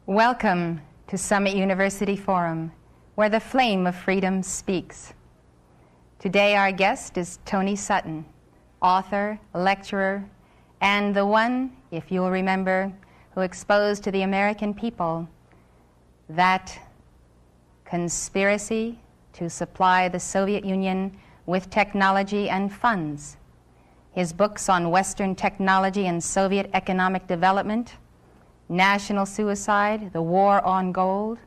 Welcome to Summit University Forum, where the flame of freedom speaks. Today our guest is Tony Sutton, author, lecturer, and the one, if you'll remember, who exposed to the American people that conspiracy to supply the Soviet Union with technology and funds. His books on Western technology and Soviet economic development, National Suicide, The War on Gold,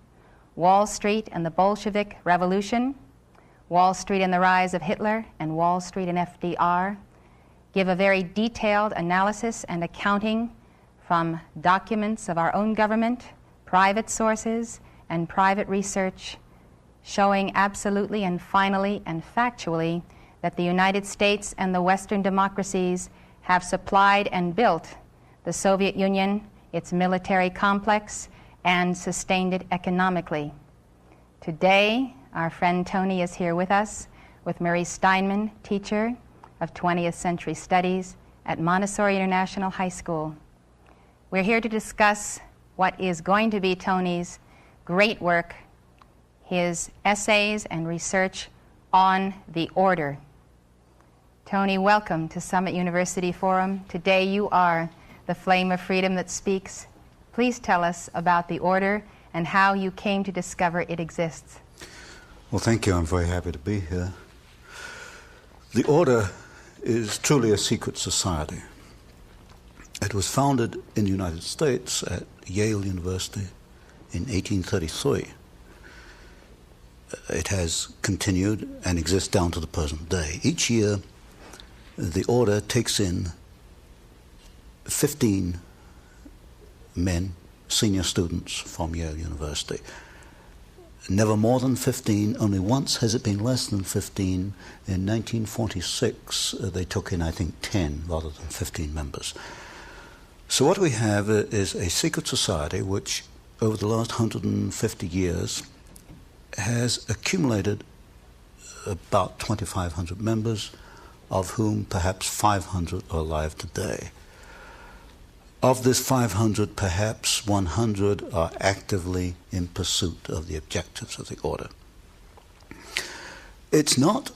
Wall Street and the Bolshevik Revolution, Wall Street and the Rise of Hitler, and Wall Street and FDR, give a very detailed analysis and accounting from documents of our own government, private sources, and private research, showing absolutely and finally and factually that the United States and the Western democracies have supplied and built the Soviet Union, its military complex, and sustained it economically. Today, our friend Tony is here with us, with Marie Steinman, teacher of 20th Century Studies at Montessori International High School. We're here to discuss what is going to be Tony's great work, his essays and research on the order. Tony, welcome to Summit University Forum. Today you are the flame of freedom that speaks. Please tell us about the order and how you came to discover it exists. Well, thank you. I'm very happy to be here. The order is truly a secret society. It was founded in the United States at Yale University in 1833. It has continued and exists down to the present day. Each year, the order takes in 15 men, senior students from Yale University. Never more than 15, only once has it been less than 15. In 1946, they took in, I think, 10 rather than 15 members. So what we have is a secret society which, over the last 150 years, has accumulated about 2,500 members, of whom perhaps 500 are alive today. Of this 500, perhaps 100 are actively in pursuit of the objectives of the order. It's not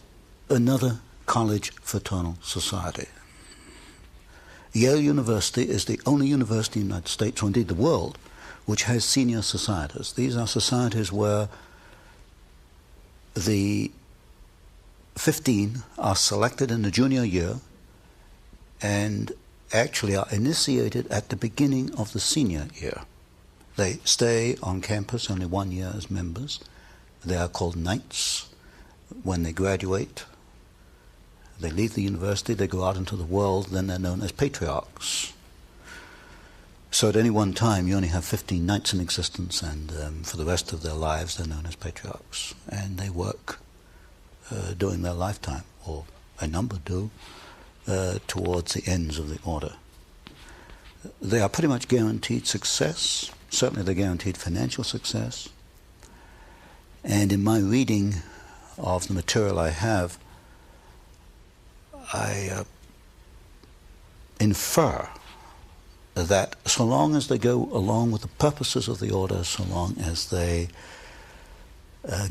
another college fraternal society. Yale University is the only university in the United States, or indeed the world, which has senior societies. These are societies where the 15 are selected in the junior year and actually are initiated at the beginning of the senior year. They stay on campus only 1 year as members. They are called knights. When they graduate, they leave the university, they go out into the world, then they're known as patriarchs. So at any one time, you only have 15 knights in existence, and for the rest of their lives, they're known as patriarchs. And they work during their lifetime, or a number do, towards the ends of the order. They are pretty much guaranteed success. Certainly they're guaranteed financial success. And in my reading of the material I have, I infer that so long as they go along with the purposes of the order, so long as they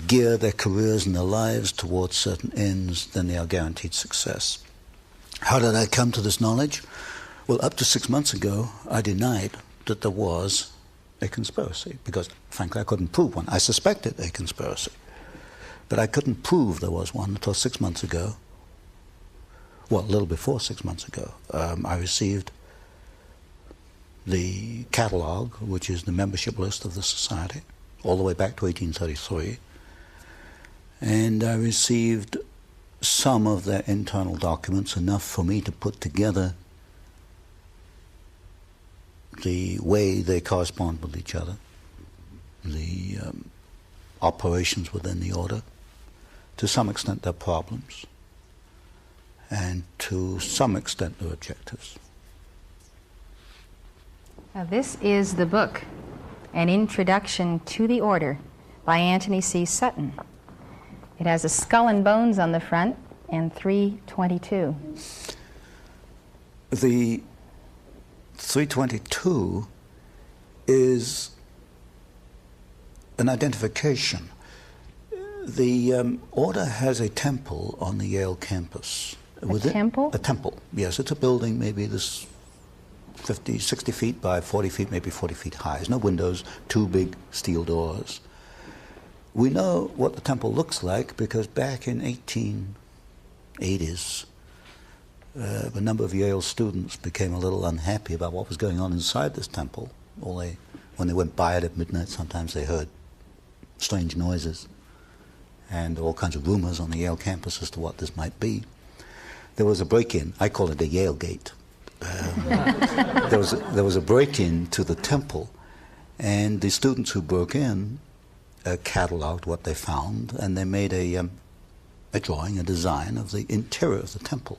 gear their careers and their lives towards certain ends, then they are guaranteed success. How did I come to this knowledge? Well, up to 6 months ago, I denied that there was a conspiracy, because, frankly, I couldn't prove one. I suspected a conspiracy, but I couldn't prove there was one until 6 months ago. Well, a little before 6 months ago, I received the catalog, which is the membership list of the society, all the way back to 1833, and I received some of their internal documents, enough for me to put together the way they correspond with each other, the operations within the order, to some extent their problems, and to some extent their objectives. Now, this is the book, An Introduction to the Order, by Antony C. Sutton. It has a skull and bones on the front and 322. The 322 is an identification. The order has a temple on the Yale campus. A temple? A temple, yes. It's a building maybe this 50, 60 feet by 40 feet, maybe 40 feet high. There's no windows, two big steel doors. We know what the temple looks like because back in 1880s, a number of Yale students became a little unhappy about what was going on inside this temple. When they went by it at midnight, sometimes they heard strange noises and all kinds of rumors on the Yale campus as to what this might be. There was a break-in. I call it a Yale gate. There was a break-in to the temple, and the students who broke in cataloged what they found, and they made a drawing, a design of the interior of the temple.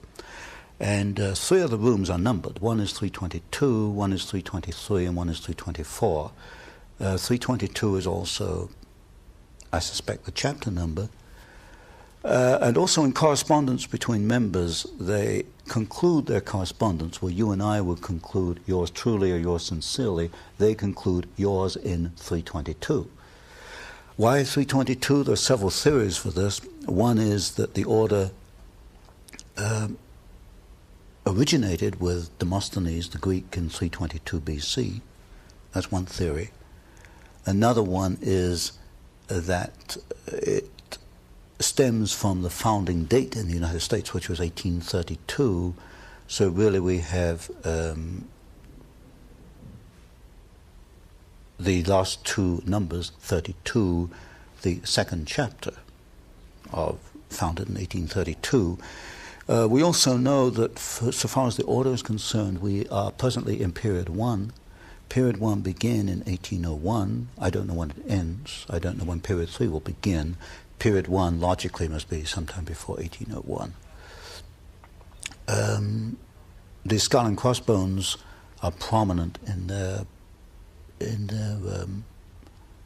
And three of the rooms are numbered. One is 322, one is 323, and one is 324. 322 is also, I suspect, the chapter number. And also in correspondence between members, they conclude their correspondence where you and I would conclude yours truly or yours sincerely. They conclude yours in 322. Why 322? There are several theories for this. One is that the order originated with Demosthenes, the Greek, in 322 BC. That's one theory. Another one is that it stems from the founding date in the United States, which was 1832. So really we have the last two numbers, 32, the second chapter founded in 1832. We also know that so far as the order is concerned, we are presently in period 1. Period 1 began in 1801. I don't know when it ends. I don't know when period 3 will begin. Period 1 logically must be sometime before 1801. The skull and crossbones are prominent in their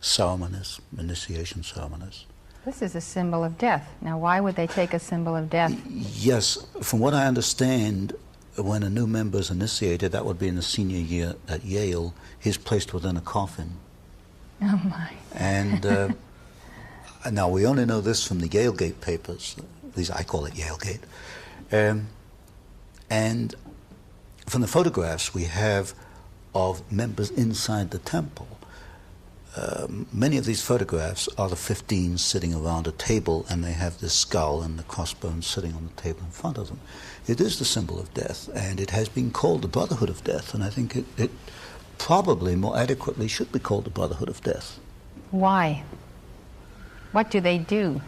ceremonies, initiation ceremonies. This is a symbol of death. Now, why would they take a symbol of death? Yes, from what I understand, when a new member is initiated, that would be in the senior year at Yale, he's placed within a coffin. Oh my. And now we only know this from the Yale Gate papers. These, I call it Yale Gate. And from the photographs we have of members inside the temple. Many of these photographs are the 15 sitting around a table, and they have the skull and the crossbones sitting on the table in front of them. It is the symbol of death, and it has been called the Brotherhood of Death, and I think it probably more adequately should be called the Brotherhood of Death. Why? What do they do?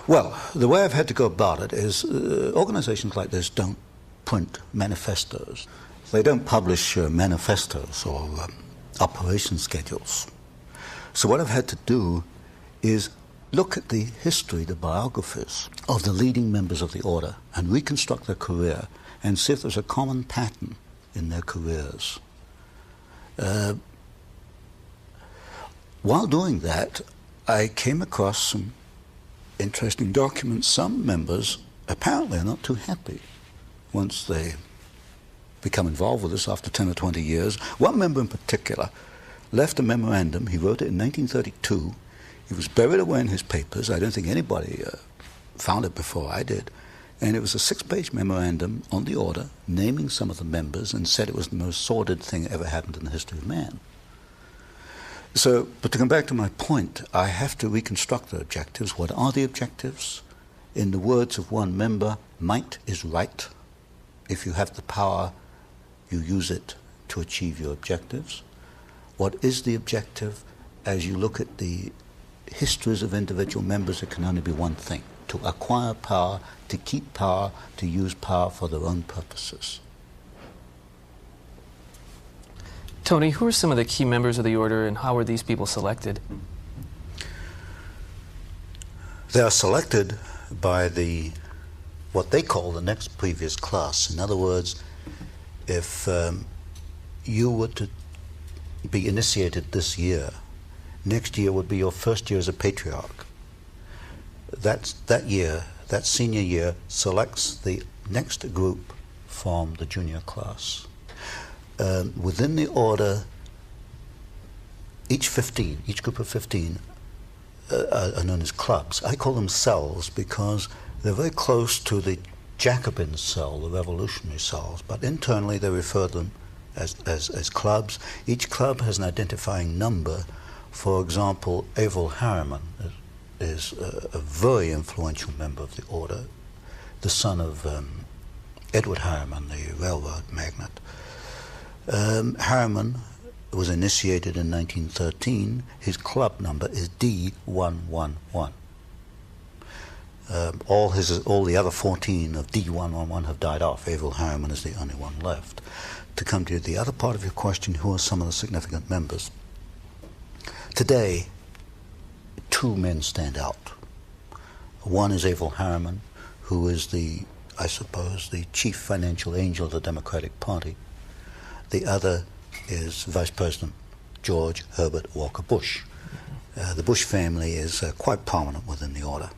Well, the way I've had to go about it is organizations like this don't print manifestos. They don't publish manifestos or operation schedules. So what I've had to do is look at the history, the biographies of the leading members of the order and reconstruct their career and see if there's a common pattern in their careers. While doing that, I came across some interesting documents. Some members apparently are not too happy once they become involved with this after 10 or 20 years. One member in particular left a memorandum. He wrote it in 1932. It was buried away in his papers. I don't think anybody found it before I did. And it was a 6-page memorandum on the order, naming some of the members, and said it was the most sordid thing that ever happened in the history of man. So, but to come back to my point, I have to reconstruct the objectives. What are the objectives? In the words of one member, might is right. If you have the power, you use it to achieve your objectives. What is the objective? As you look at the histories of individual members, it can only be one thing: to acquire power, to keep power, to use power for their own purposes. Tony, who are some of the key members of the order, and how were these people selected? They are selected by what they call the next previous class. In other words, if you were to be initiated this year, next year would be your first year as a patriarch. That year, that senior year, selects the next group from the junior class. Within the order, each group of 15 are known as clubs. I call them cells because they're very close to the Jacobin cell, the revolutionary cells, but internally they refer to them as clubs. Each club has an identifying number. For example, Averell Harriman is a very influential member of the order, the son of Edward Harriman, the railroad magnate. Harriman was initiated in 1913. His club number is D111. All the other 14 of D111 have died off. Averell Harriman is the only one left. To come to the other part of your question, who are some of the significant members? Today, two men stand out. One is Averell Harriman, who is I suppose, the chief financial angel of the Democratic Party. The other is Vice President George Herbert Walker Bush. The Bush family is quite prominent within the order.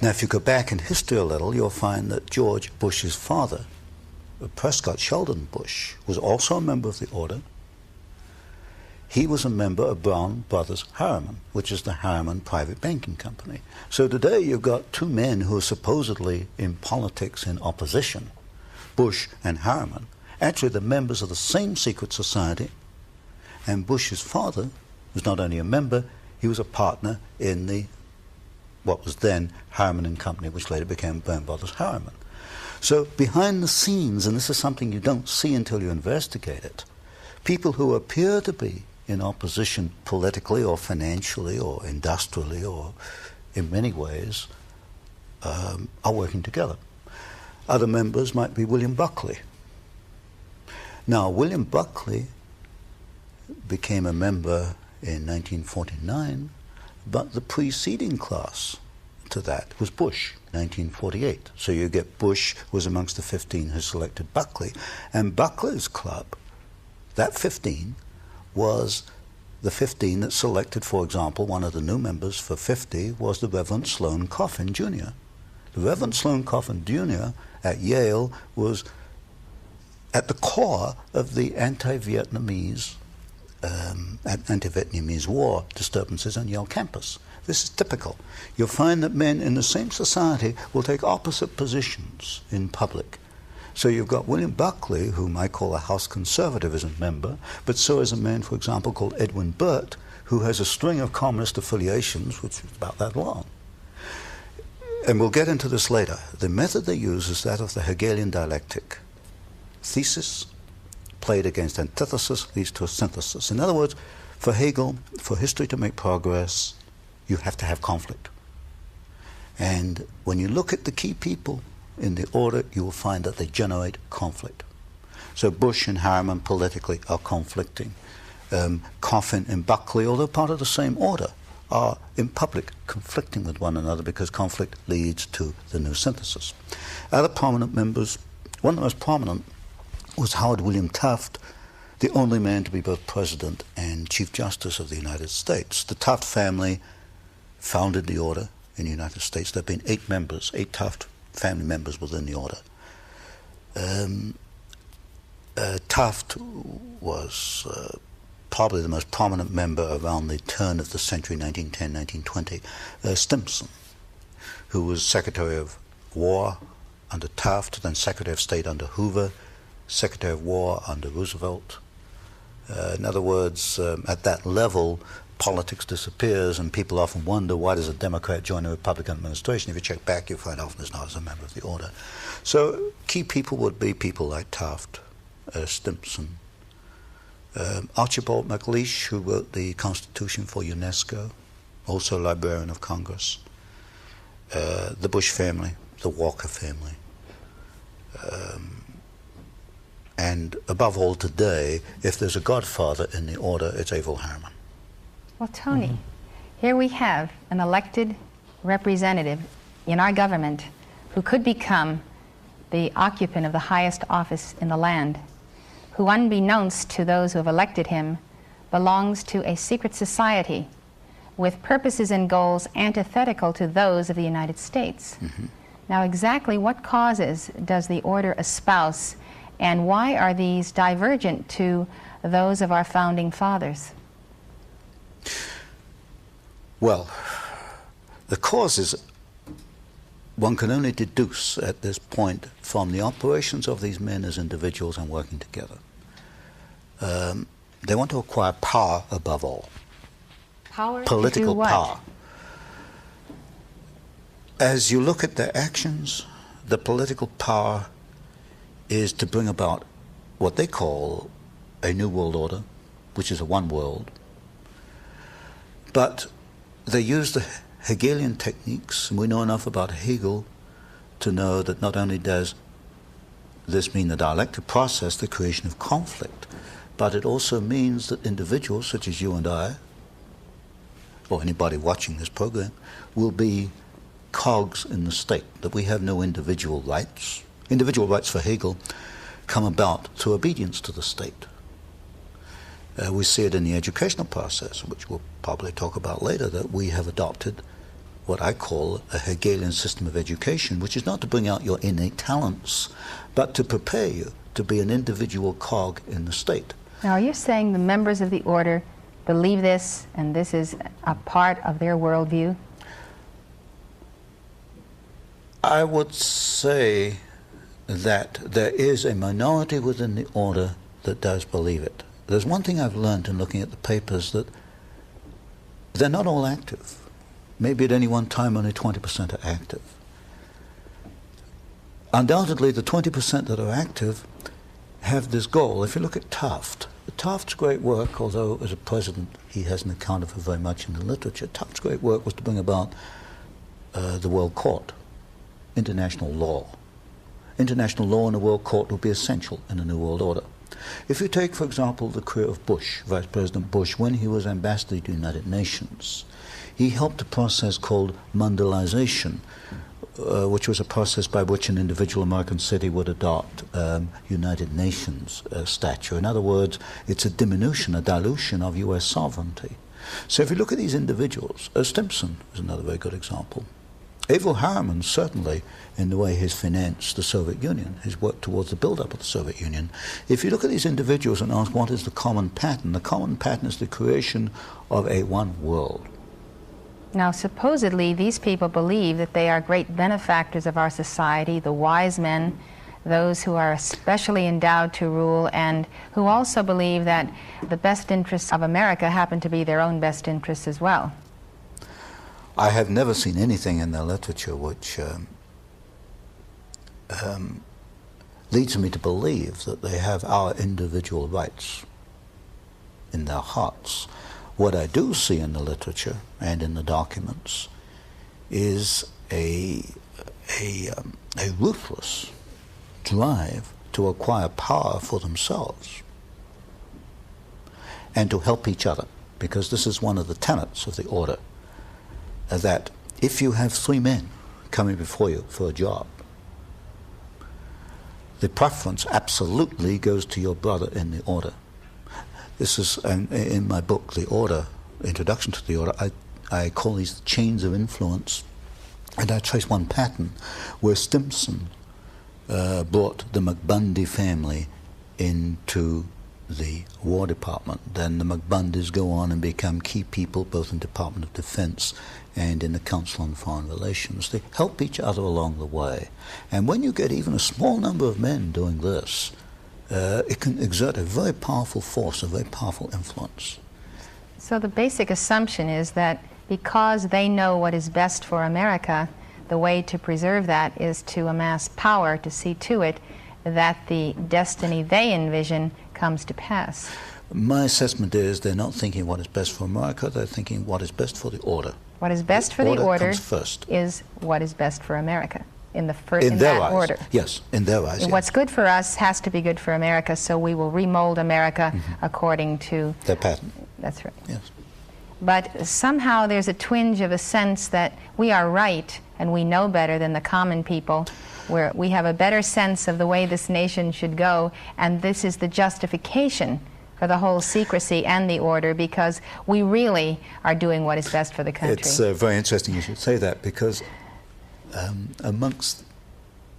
Now, if you go back in history a little, you'll find that George Bush's father, Prescott Sheldon Bush, was also a member of the order. He was a member of Brown Brothers Harriman, which is the Harriman Private Banking Company. So today you've got two men who are supposedly in politics in opposition, Bush and Harriman, actually the members of the same secret society. And Bush's father was not only a member, he was a partner in what was then Harriman and Company, which later became Brown Brothers Harriman. So behind the scenes, and this is something you don't see until you investigate it, people who appear to be in opposition politically or financially or industrially or in many ways are working together. Other members might be William Buckley. Now, William Buckley became a member in 1949, but the preceding class to that was Bush, 1948. So you get Bush was amongst the 15 who selected Buckley, and Buckley's club, that 15, was the 15 that selected, for example, one of the new members for 50 was the Reverend Sloane Coffin Jr. The Reverend Sloane Coffin Jr. at Yale was at the core of the anti-Vietnamese war disturbances on Yale campus. This is typical. You'll find that men in the same society will take opposite positions in public. So you've got William Buckley, whom I call a House conservative, as a member, but so is a man, for example, called Edwin Burt, who has a string of communist affiliations, which is about that long. And we'll get into this later. The method they use is that of the Hegelian dialectic. Thesis played against antithesis leads to a synthesis. In other words, for Hegel, for history to make progress, you have to have conflict. And when you look at the key people in the order, you will find that they generate conflict. So Bush and Harriman politically are conflicting. Coffin and Buckley, although part of the same order, are in public conflicting with one another because conflict leads to the new synthesis. Other prominent members, one of the most prominent was Howard William Taft, the only man to be both President and Chief Justice of the United States. The Taft family founded the order in the United States. There have been 8 members, 8 Taft family members within the order. Taft was probably the most prominent member around the turn of the century, 1910, 1920. Stimson, who was Secretary of War under Taft, then Secretary of State under Hoover, Secretary of War under Roosevelt. In other words, at that level, politics disappears, and people often wonder, why does a Democrat join a Republican administration? If you check back, you find often it's not as a member of the order. So key people would be people like Taft, Stimson, Archibald MacLeish, who wrote the Constitution for UNESCO, also Librarian of Congress, the Bush family, the Walker family, and above all today, if there's a godfather in the order, it's Averell Harriman. Well, Tony, here we have an elected representative in our government who could become the occupant of the highest office in the land, who, unbeknownst to those who have elected him, belongs to a secret society with purposes and goals antithetical to those of the United States. Now, exactly what causes does the order espouse, and why are these divergent to those of our founding fathers? Well, the causes one can only deduce at this point from the operations of these men as individuals and working together. They want to acquire power above all. Power Political to do what? power. As you look at their actions, the political power is to bring about what they call a new world order, which is a one world. But they use the Hegelian techniques, and we know enough about Hegel to know that not only does this mean the dialectic process, the creation of conflict, but it also means that individuals such as you and I, or anybody watching this program, will be cogs in the state, that we have no individual rights. Individual rights for Hegel come about through obedience to the state. We see it in the educational process, which we'll probably talk about later, that we have adopted what I call a Hegelian system of education, which is not to bring out your innate talents, but to prepare you to be an individual cog in the state. Now, are you saying the members of the order believe this, and this is a part of their worldview? I would say that there is a minority within the order that does believe it. There's one thing I've learned in looking at the papers, that they're not all active. Maybe at any one time only 20% are active. Undoubtedly, the 20% that are active have this goal. If you look at Taft's great work, although as a president he hasn't accounted for very much in the literature, Taft's great work was to bring about the World Court, international law. International law in a World Court will be essential in a New World Order. If you take, for example, the career of Bush, Vice President Bush, when he was ambassador to the United Nations, he helped a process called mondialization, which was a process by which an individual American city would adopt United Nations stature. In other words, it's a diminution, a dilution of U.S. sovereignty. So if you look at these individuals, Stimson is another very good example. Averell Harriman, certainly, in the way he's financed the Soviet Union, his work towards the build-up of the Soviet Union. If you look at these individuals and ask what is the common pattern is the creation of a one world. Now, supposedly, these people believe that they are great benefactors of our society, the wise men, those who are especially endowed to rule, and who also believe that the best interests of America happen to be their own best interests as well. I have never seen anything in their literature which leads me to believe that they have our individual rights in their hearts. What I do see in the literature and in the documents is a ruthless drive to acquire power for themselves and to help each other, because this is one of the tenets of the order, that if you have three men coming before you for a job, the preference absolutely goes to your brother in the order. This is, in my book, The Order, Introduction to the Order, I call these chains of influence, and I trace one pattern where Stimson brought the McBundy family into the War Department. Then the McBundys go on and become key people both in the Department of Defense and in the Council on Foreign Relations. They help each other along the way. And when you get even a small number of men doing this, it can exert a very powerful force, a very powerful influence. So the basic assumption is that because they know what is best for America, the way to preserve that is to amass power to see to it that the destiny they envision comes to pass. My assessment is they're not thinking what is best for America, they're thinking what is best for the order. What is best for the order comes first. Is what is best for America in their that eyes. order. Yes, in their eyes. And what's good for us has to be good for America, so we will remold America according to their pattern. That's right. Yes. But somehow there's a twinge of a sense that we are right and we know better than the common people, where we have a better sense of the way this nation should go, and this is the justification for the whole secrecy and the order, because we really are doing what is best for the country. It's very interesting you should say that, because amongst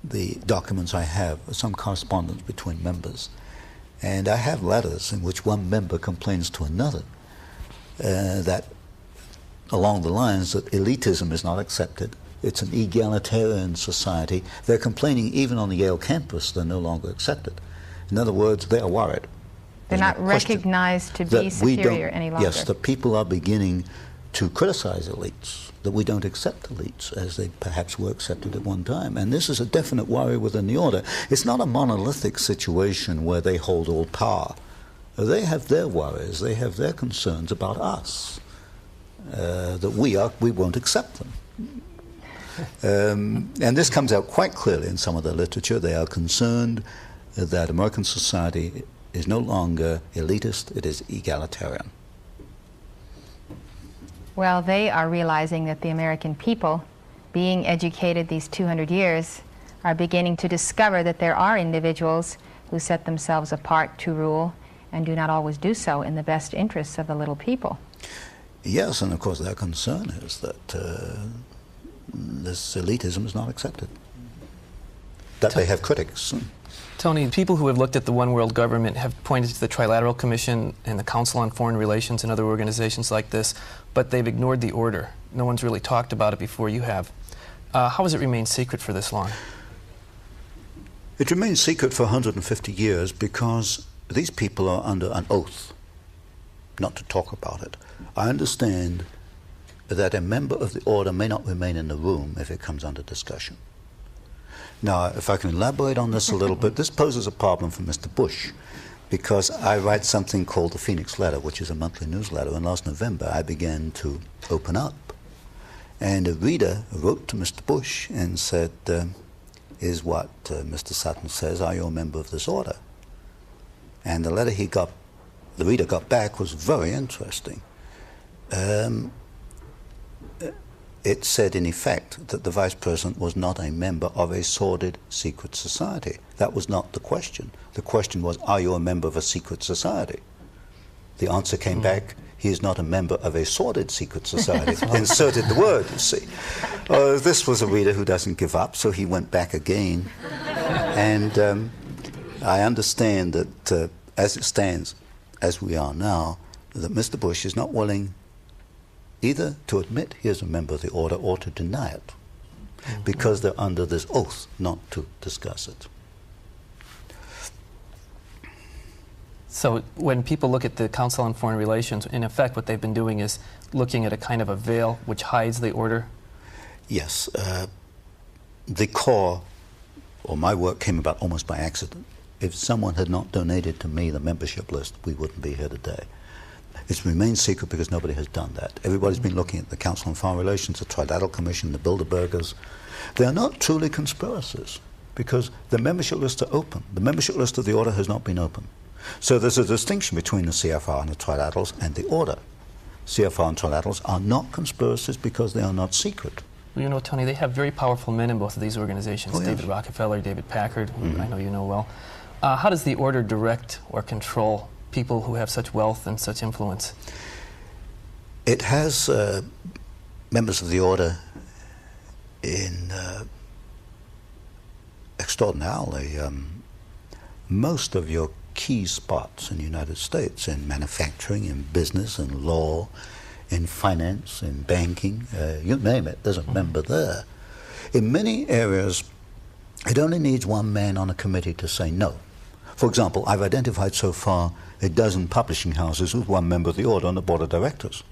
the documents I have some correspondence between members, and I have letters in which one member complains to another that along the lines that elitism is not accepted. It's an egalitarian society. They're complaining even on the Yale campus they're no longer accepted. In other words, they are worried. They're not recognized to be superior any longer. Yes, the people are beginning to criticize elites, that we don't accept elites as they perhaps were accepted at one time. And this is a definite worry within the order. It's not a monolithic situation where they hold all power. They have their worries, they have their concerns about us, that we won't accept them. And this comes out quite clearly in some of their literature. They are concerned that American society is no longer elitist, it is egalitarian. Well, they are realizing that the American people, being educated these 200 years, are beginning to discover that there are individuals who set themselves apart to rule and do not always do so in the best interests of the little people. Yes, and of course their concern is that this elitism is not accepted, that they have critics. Tony, people who have looked at the one world government have pointed to the Trilateral Commission and the Council on Foreign Relations and other organizations like this, but they've ignored the order. No one's really talked about it before you have. How has it remained secret for this long? It remains secret for 150 years because these people are under an oath not to talk about it. I understand that a member of the order may not remain in the room if it comes under discussion. Now, if I can elaborate on this a little bit, this poses a problem for Mr. Bush, because I write something called the Phoenix Letter, which is a monthly newsletter, and last November I began to open up. And a reader wrote to Mr. Bush and said, is what Mr. Sutton says, are you a member of this order? And the letter the reader got back was very interesting. It said, in effect, that the Vice President was not a member of a sordid secret society. That was not the question. The question was, are you a member of a secret society? The answer came back, he is not a member of a sordid secret society. Inserted the word, you see. This was a reader who doesn't give up, so he went back again. And I understand that, as it stands, as we are now, that Mr. Bush is not willing either to admit he is a member of the order or to deny it, because they're under this oath not to discuss it. So when people look at the Council on Foreign Relations, in effect what they've been doing is looking at a kind of a veil which hides the order? Yes. The core, or my work, came about almost by accident. If someone had not donated to me the membership list, we wouldn't be here today. It's remained secret because nobody has done that. Everybody's been looking at the Council on Foreign Relations, the Trilateral Commission, the Bilderbergers. They are not truly conspiracies because the membership lists are open. The membership list of the order has not been open. So there's a distinction between the CFR and the Trilaterals and the order. CFR and Trilaterals are not conspiracies because they are not secret. Well, you know, Tony, they have very powerful men in both of these organizations, yes. David Rockefeller, David Packard, who I know you know well. How does the order direct or control people who have such wealth and such influence? It has members of the order in extraordinarily most of your key spots in the United States, in manufacturing, in business, in law, in finance, in banking, you name it, there's a member there. In many areas, it only needs one man on a committee to say no. For example, I've identified so far a dozen publishing houses with one member of the order on the board of directors.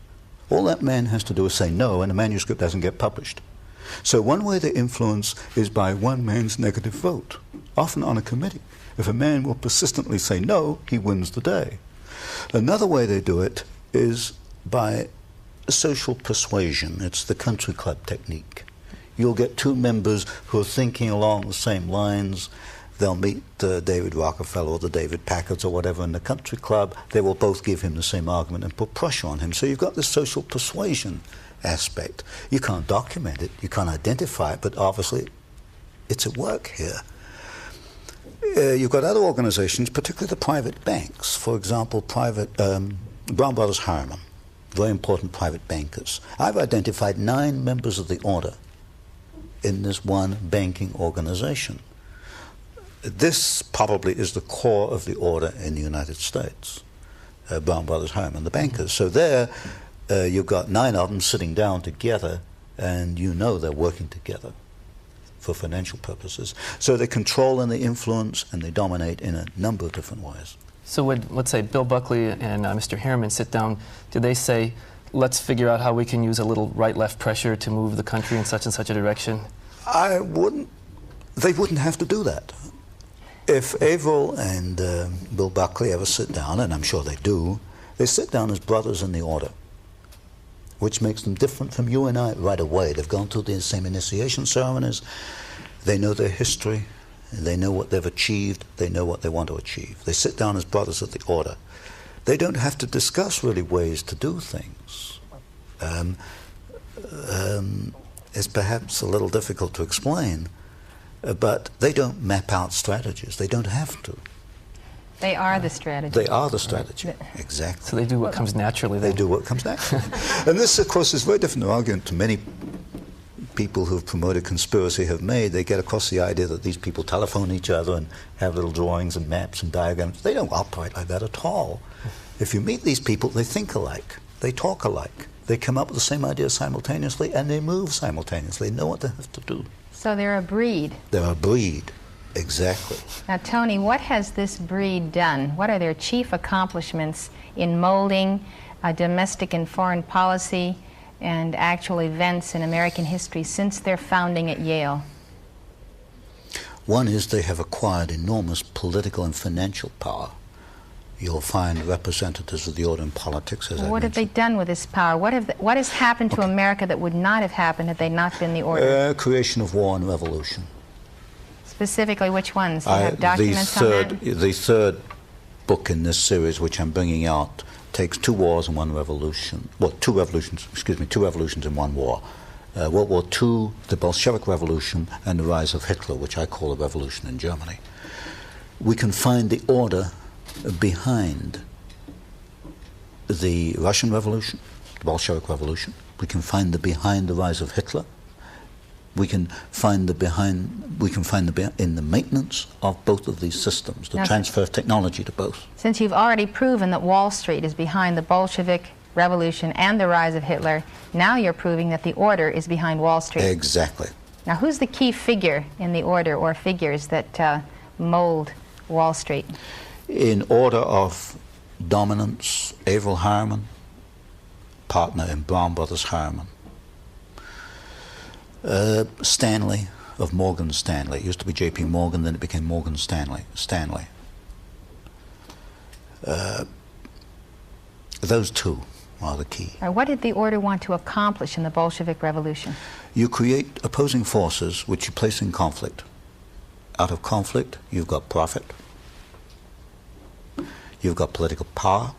All that man has to do is say no, and the manuscript doesn't get published. So one way they influence is by one man's negative vote, often on a committee. If a man will persistently say no, he wins the day. Another way they do it is by social persuasion. It's the country club technique. You'll get two members who are thinking along the same lines. They'll meet David Rockefeller or the David Packards or whatever in the country club. They will both give him the same argument and put pressure on him. So you've got this social persuasion aspect. You can't document it, you can't identify it, but obviously it's at work here. You've got other organizations, particularly the private banks. For example, Brown Brothers Harriman, very important private bankers. I've identified 9 members of the order in this one banking organization. This probably is the core of the order in the United States, Brown Brothers Harriman, the bankers. So there, you've got 9 of them sitting down together, and you know they're working together for financial purposes. So they control and they influence and they dominate in a number of different ways. So would, let's say, Bill Buckley and Mr. Harriman sit down, do they say, let's figure out how we can use a little right-left pressure to move the country in such and such a direction? They wouldn't have to do that. If Averill and Bill Buckley ever sit down, and I'm sure they do, they sit down as brothers in the order, which makes them different from you and I right away. They've gone through the same initiation ceremonies, they know their history, they know what they've achieved, they know what they want to achieve. They sit down as brothers of the order. They don't have to discuss really ways to do things. It's perhaps a little difficult to explain, but they don't map out strategies. They don't have to. They are the strategy. They are the strategy, exactly. So they do what comes naturally then. They do what comes naturally. And this, of course, is very different argument to many people who've promoted conspiracy have made. They get across the idea that these people telephone each other and have little drawings and maps and diagrams. They don't operate like that at all. If you meet these people, they think alike, they talk alike, they come up with the same ideas simultaneously, and they move simultaneously. They know what they have to do. So they're a breed. They're a breed, exactly. Now, Tony, what has this breed done? What are their chief accomplishments in molding domestic and foreign policy and actual events in American history since their founding at Yale? One is they have acquired enormous political and financial power. You'll find representatives of the order in politics, as I mentioned. What have they done with this power? What has happened to America that would not have happened had they not been the order? Creation of war and revolution. Specifically, which ones? Do you have documents on that? The third book in this series, which I'm bringing out, takes 2 wars and 1 revolution. Well, 2 revolutions and 1 war. World War II, the Bolshevik Revolution, and the rise of Hitler, which I call a revolution in Germany. We can find the order behind the Russian Revolution, the Bolshevik Revolution. We can find behind the rise of Hitler. We can find in the maintenance of both of these systems, the transfer of technology to both. Since you've already proven that Wall Street is behind the Bolshevik Revolution and the rise of Hitler, now you're proving that the order is behind Wall Street. Exactly. Now, who's the key figure in the order or figures that mold Wall Street? In order of dominance, Averill Harriman, partner in Brown Brothers Harriman. Stanley of Morgan Stanley. It used to be J.P. Morgan, then it became Morgan Stanley. Those 2 are the key. What did the order want to accomplish in the Bolshevik Revolution? You create opposing forces which you place in conflict. Out of conflict, you've got profit, you've got political power,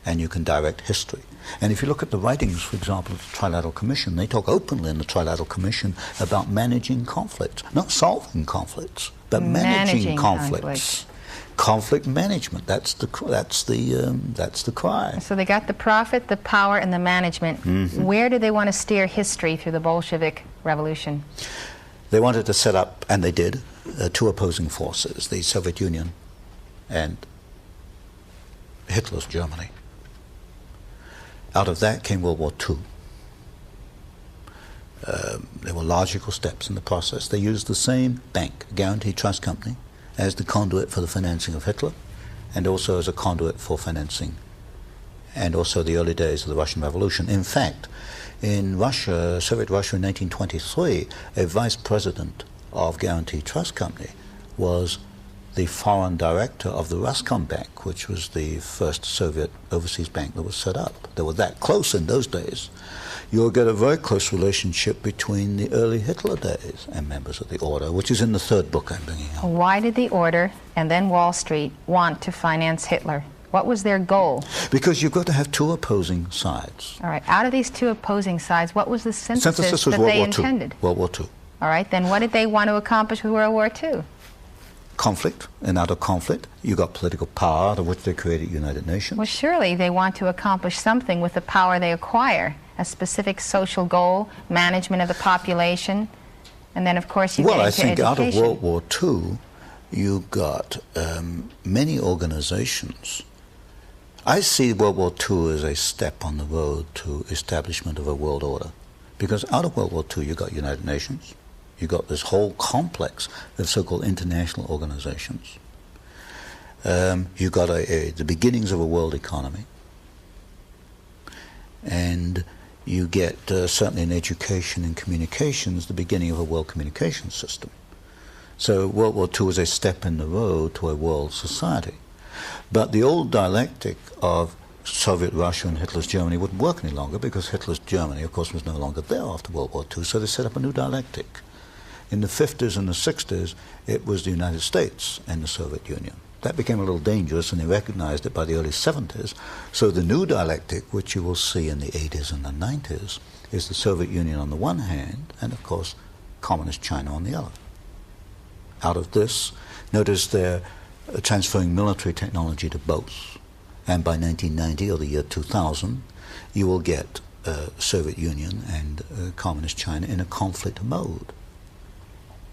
and you can direct history. And if you look at the writings, for example, of the Trilateral Commission, they talk openly in the Trilateral Commission about managing conflicts, not solving conflicts, but managing conflicts. Conflict management, that's the cry. So they got the profit, the power, and the management. Mm-hmm. Where do they want to steer history through the Bolshevik Revolution? They wanted to set up, and they did, 2 opposing forces, the Soviet Union and Hitler's Germany. Out of that came World War II. There were logical steps in the process. They used the same bank, Guaranty Trust Company, as the conduit for the financing of Hitler, and also as a conduit for financing, and also the early days of the Russian Revolution. In fact, in Russia, Soviet Russia in 1923, a vice president of Guaranty Trust Company was the foreign director of the Roscombank, which was the first Soviet overseas bank that was set up. They were that close in those days. You'll get a very close relationship between the early Hitler days and members of the order, which is in the 3rd book I'm bringing out. Why did the order and then Wall Street want to finance Hitler? What was their goal? Because you've got to have 2 opposing sides. All right. Out of these 2 opposing sides, what was the synthesis was that they intended? World War II. All right. Then what did they want to accomplish with World War II? Conflict, and out of conflict, you got political power, out of which they created United Nations. Well, surely they want to accomplish something with the power they acquire, a specific social goal, management of the population, and then, of course, you get into education. Well, I think out of World War II, you got many organizations I see World War II as a step on the road to establishment of a world order. Because out of World War II, you got United Nations, you got this whole complex of so-called international organizations. You got the beginnings of a world economy. And you get, certainly in education and communications, the beginning of a world communications system. So World War II was a step in the road to a world society. But the old dialectic of Soviet Russia and Hitler's Germany wouldn't work any longer, because Hitler's Germany, of course, was no longer there after World War II, so they set up a new dialectic. In the 50s and the 60s, it was the United States and the Soviet Union. That became a little dangerous, and they recognized it by the early 70s. So the new dialectic, which you will see in the 80s and the 90s, is the Soviet Union on the one hand, and of course, Communist China on the other. Out of this, notice they're transferring military technology to both. And by 1990, or the year 2000, you will get Soviet Union and Communist China in a conflict mode.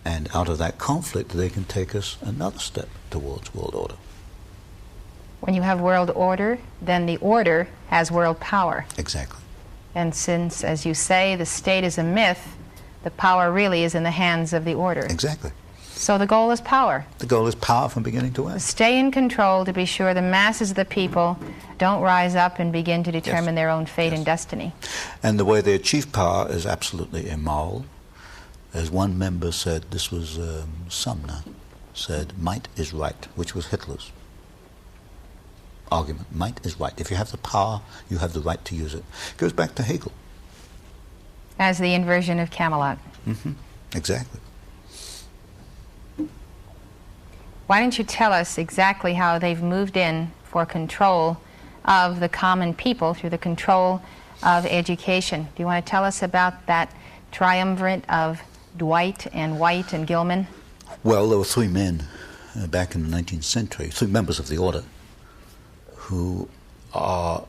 And out of that conflict, they can take us another step towards world order. When you have world order, then the order has world power. Exactly. And since, as you say, the state is a myth, the power really is in the hands of the order. Exactly. So the goal is power. The goal is power from beginning to end. Stay in control to be sure the masses of the people don't rise up and begin to determine their own fate and destiny. And the way they achieve power is absolutely immoral. As one member said, this was Sumner, said, might is right, which was Hitler's argument. Might is right. If you have the power, you have the right to use it. It goes back to Hegel. As the inversion of Camelot. Mm-hmm. Exactly. Why don't you tell us exactly how they've moved in for control of the common people through the control of education? Do you want to tell us about that triumvirate of Dwight and White and Gilman? Well, there were three men back in the 19th century, three members of the order, whom I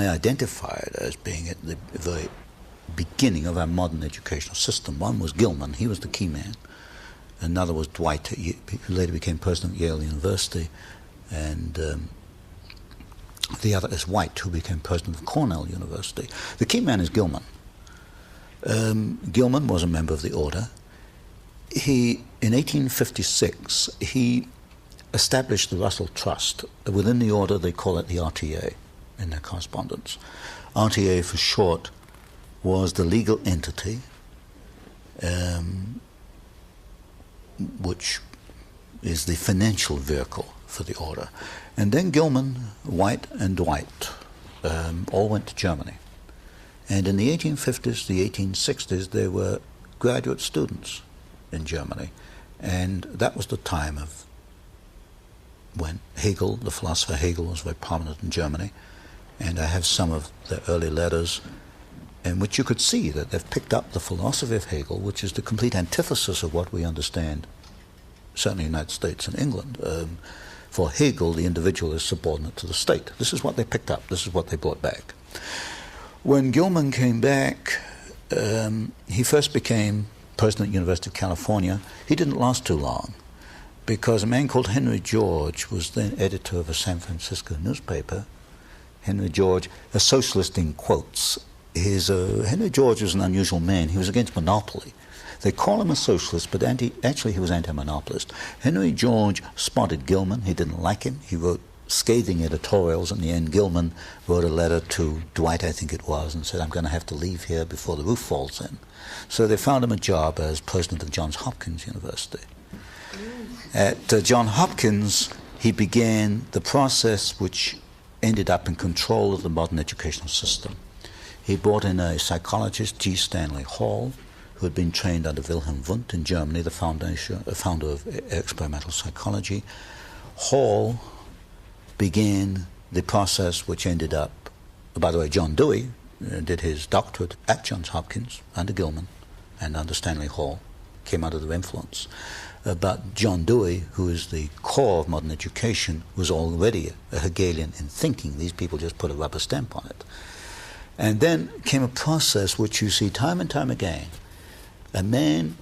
identified as being at the very beginning of our modern educational system. One was Gilman, he was the key man. Another was Dwight, who later became president of Yale University, and the other is White, who became president of Cornell University. The key man is Gilman. Gilman was a member of the order. In 1856, he established the Russell Trust. Within the order, they call it the RTA in their correspondence. RTA, for short, was the legal entity which is the financial vehicle for the order. And then Gilman, White, and Dwight all went to Germany. And in the 1850s, the 1860s, there were graduate students in Germany. And that was the time of when Hegel, the philosopher Hegel, was very prominent in Germany. And I have some of the early letters in which you could see that they've picked up the philosophy of Hegel, which is the complete antithesis of what we understand, certainly in the United States and England. For Hegel, the individual is subordinate to the state. This is what they picked up. This is what they brought back. When Gilman came back, he first became president of the University of California. He didn't last too long, because a man called Henry George was then editor of a San Francisco newspaper. Henry George, a socialist in quotes. Henry George was an unusual man. He was against monopoly. They call him a socialist, but actually he was anti-monopolist. Henry George spotted Gilman. He didn't like him. He wrote scathing editorials. In the end, Gilman wrote a letter to Dwight, I think it was, and said, I'm going to have to leave here before the roof falls in. So they found him a job as president of Johns Hopkins University. At Johns Hopkins, he began the process which ended up in control of the modern educational system. He brought in a psychologist, G. Stanley Hall, who had been trained under Wilhelm Wundt in Germany, the founder of experimental psychology. Hall began the process which ended up, by the way, John Dewey did his doctorate at Johns Hopkins under Gilman and under Stanley Hall, came under their influence. But John Dewey, who is the core of modern education, was already a Hegelian in thinking. These people just put a rubber stamp on it. And then came a process which you see time and time again. A man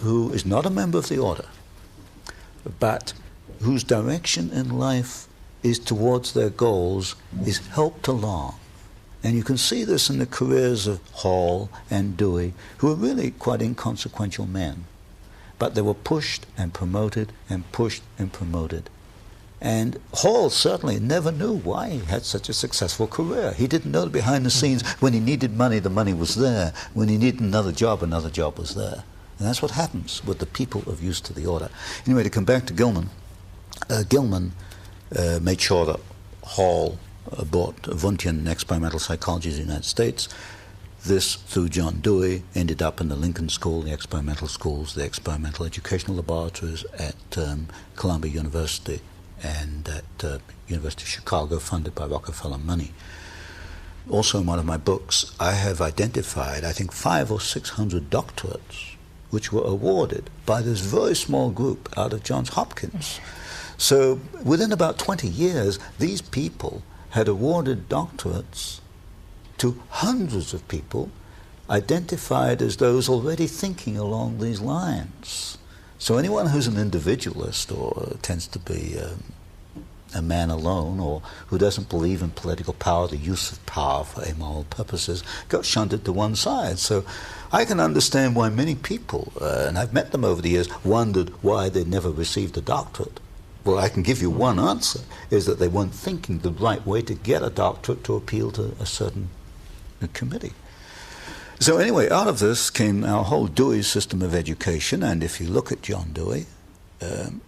who is not a member of the order, but whose direction in life is towards their goals is helped along. And you can see this in the careers of Hall and Dewey, who were really quite inconsequential men. But they were pushed and promoted and pushed and promoted. And Hall certainly never knew why he had such a successful career. He didn't know behind the scenes, when he needed money, the money was there. When he needed another job was there. And that's what happens with the people of use to the order. Anyway, to come back to Gilman, Gilman made sure that Hall bought Wundtian Experimental Psychology of the United States. This, through John Dewey, ended up in the Lincoln School, the experimental schools, the experimental educational laboratories at Columbia University and at University of Chicago, funded by Rockefeller money. Also in one of my books, I have identified, I think, 500 or 600 doctorates which were awarded by this very small group out of Johns Hopkins. So within about 20 years, these people had awarded doctorates to hundreds of people identified as those already thinking along these lines. So anyone who's an individualist or tends to be a man alone, or who doesn't believe in political power, the use of power for amoral purposes, got shunted to one side. So I can understand why many people, and I've met them over the years, wondered why they never received a doctorate. Well, I can give you one answer, is that they weren't thinking the right way to get a doctorate to appeal to a certain committee. So anyway, out of this came our whole Dewey system of education, and if you look at John Dewey,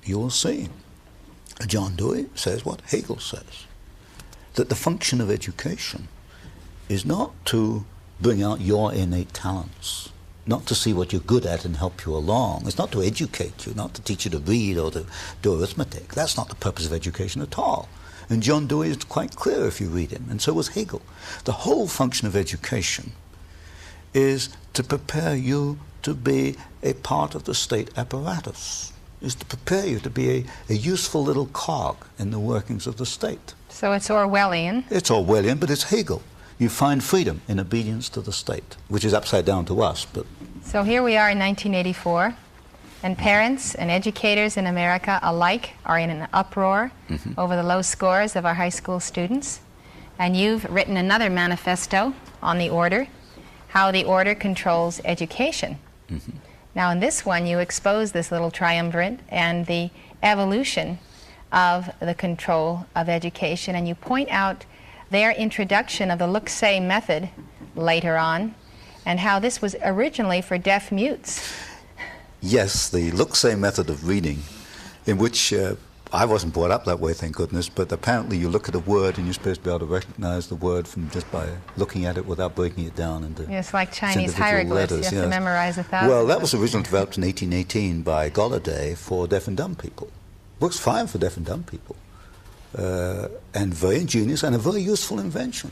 you will see. John Dewey says what Hegel says, that the function of education is not to bring out your innate talents, not to see what you're good at and help you along. It's not to educate you, not to teach you to read or to do arithmetic. That's not the purpose of education at all. And John Dewey is quite clear if you read him, and so was Hegel. The whole function of education is to prepare you to be a part of the state apparatus, is to prepare you to be a useful little cog in the workings of the state. So it's Orwellian. It's Orwellian, but it's Hegel. You find freedom in obedience to the state, which is upside down to us. But so here we are in 1984, and parents and educators in America alike are in an uproar over the low scores of our high school students. And you've written another manifesto on the order, how the order controls education. Now in this one you expose this little triumvirate and the evolution of the control of education, and you point out their introduction of the look-say method later on, and how this was originally for deaf mutes. Yes, the look-say method of reading, in which I wasn't brought up that way, thank goodness, but apparently you look at a word and you're supposed to be able to recognize the word from just by looking at it without breaking it down into yes, like Chinese hieroglyphs, you have to memorize 1,000. Well, that was originally developed in 1818 by Golladay for deaf and dumb people. Works fine for deaf and dumb people. And very ingenious and a very useful invention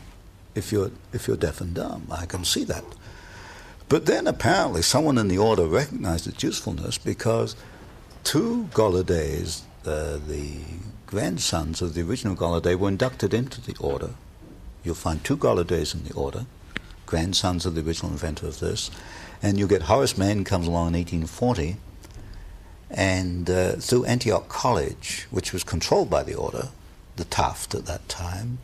if you're deaf and dumb. I can see that. But then apparently someone in the order recognized its usefulness, because two Golladays, the grandsons of the original Golladay, were inducted into the order. You'll find two Golladays in the order, grandsons of the original inventor of this, and you get Horace Mann comes along in 1840, and through Antioch College, which was controlled by the order, the Taft at that time.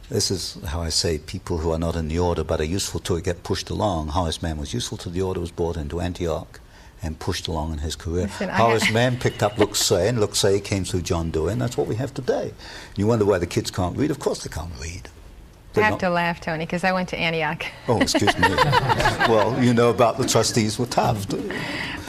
This is how I say people who are not in the order but are useful to it get pushed along. Horace Mann was useful to the order, was brought into Antioch and pushed along in his career. Listen, Horace Mann picked up look-say, and look-say came through John Dewey, and that's what we have today. You wonder why the kids can't read. Of course they can't read. I have to laugh, Tony, because I went to Antioch. Oh, excuse me. Well, you know about the trustees with Taft.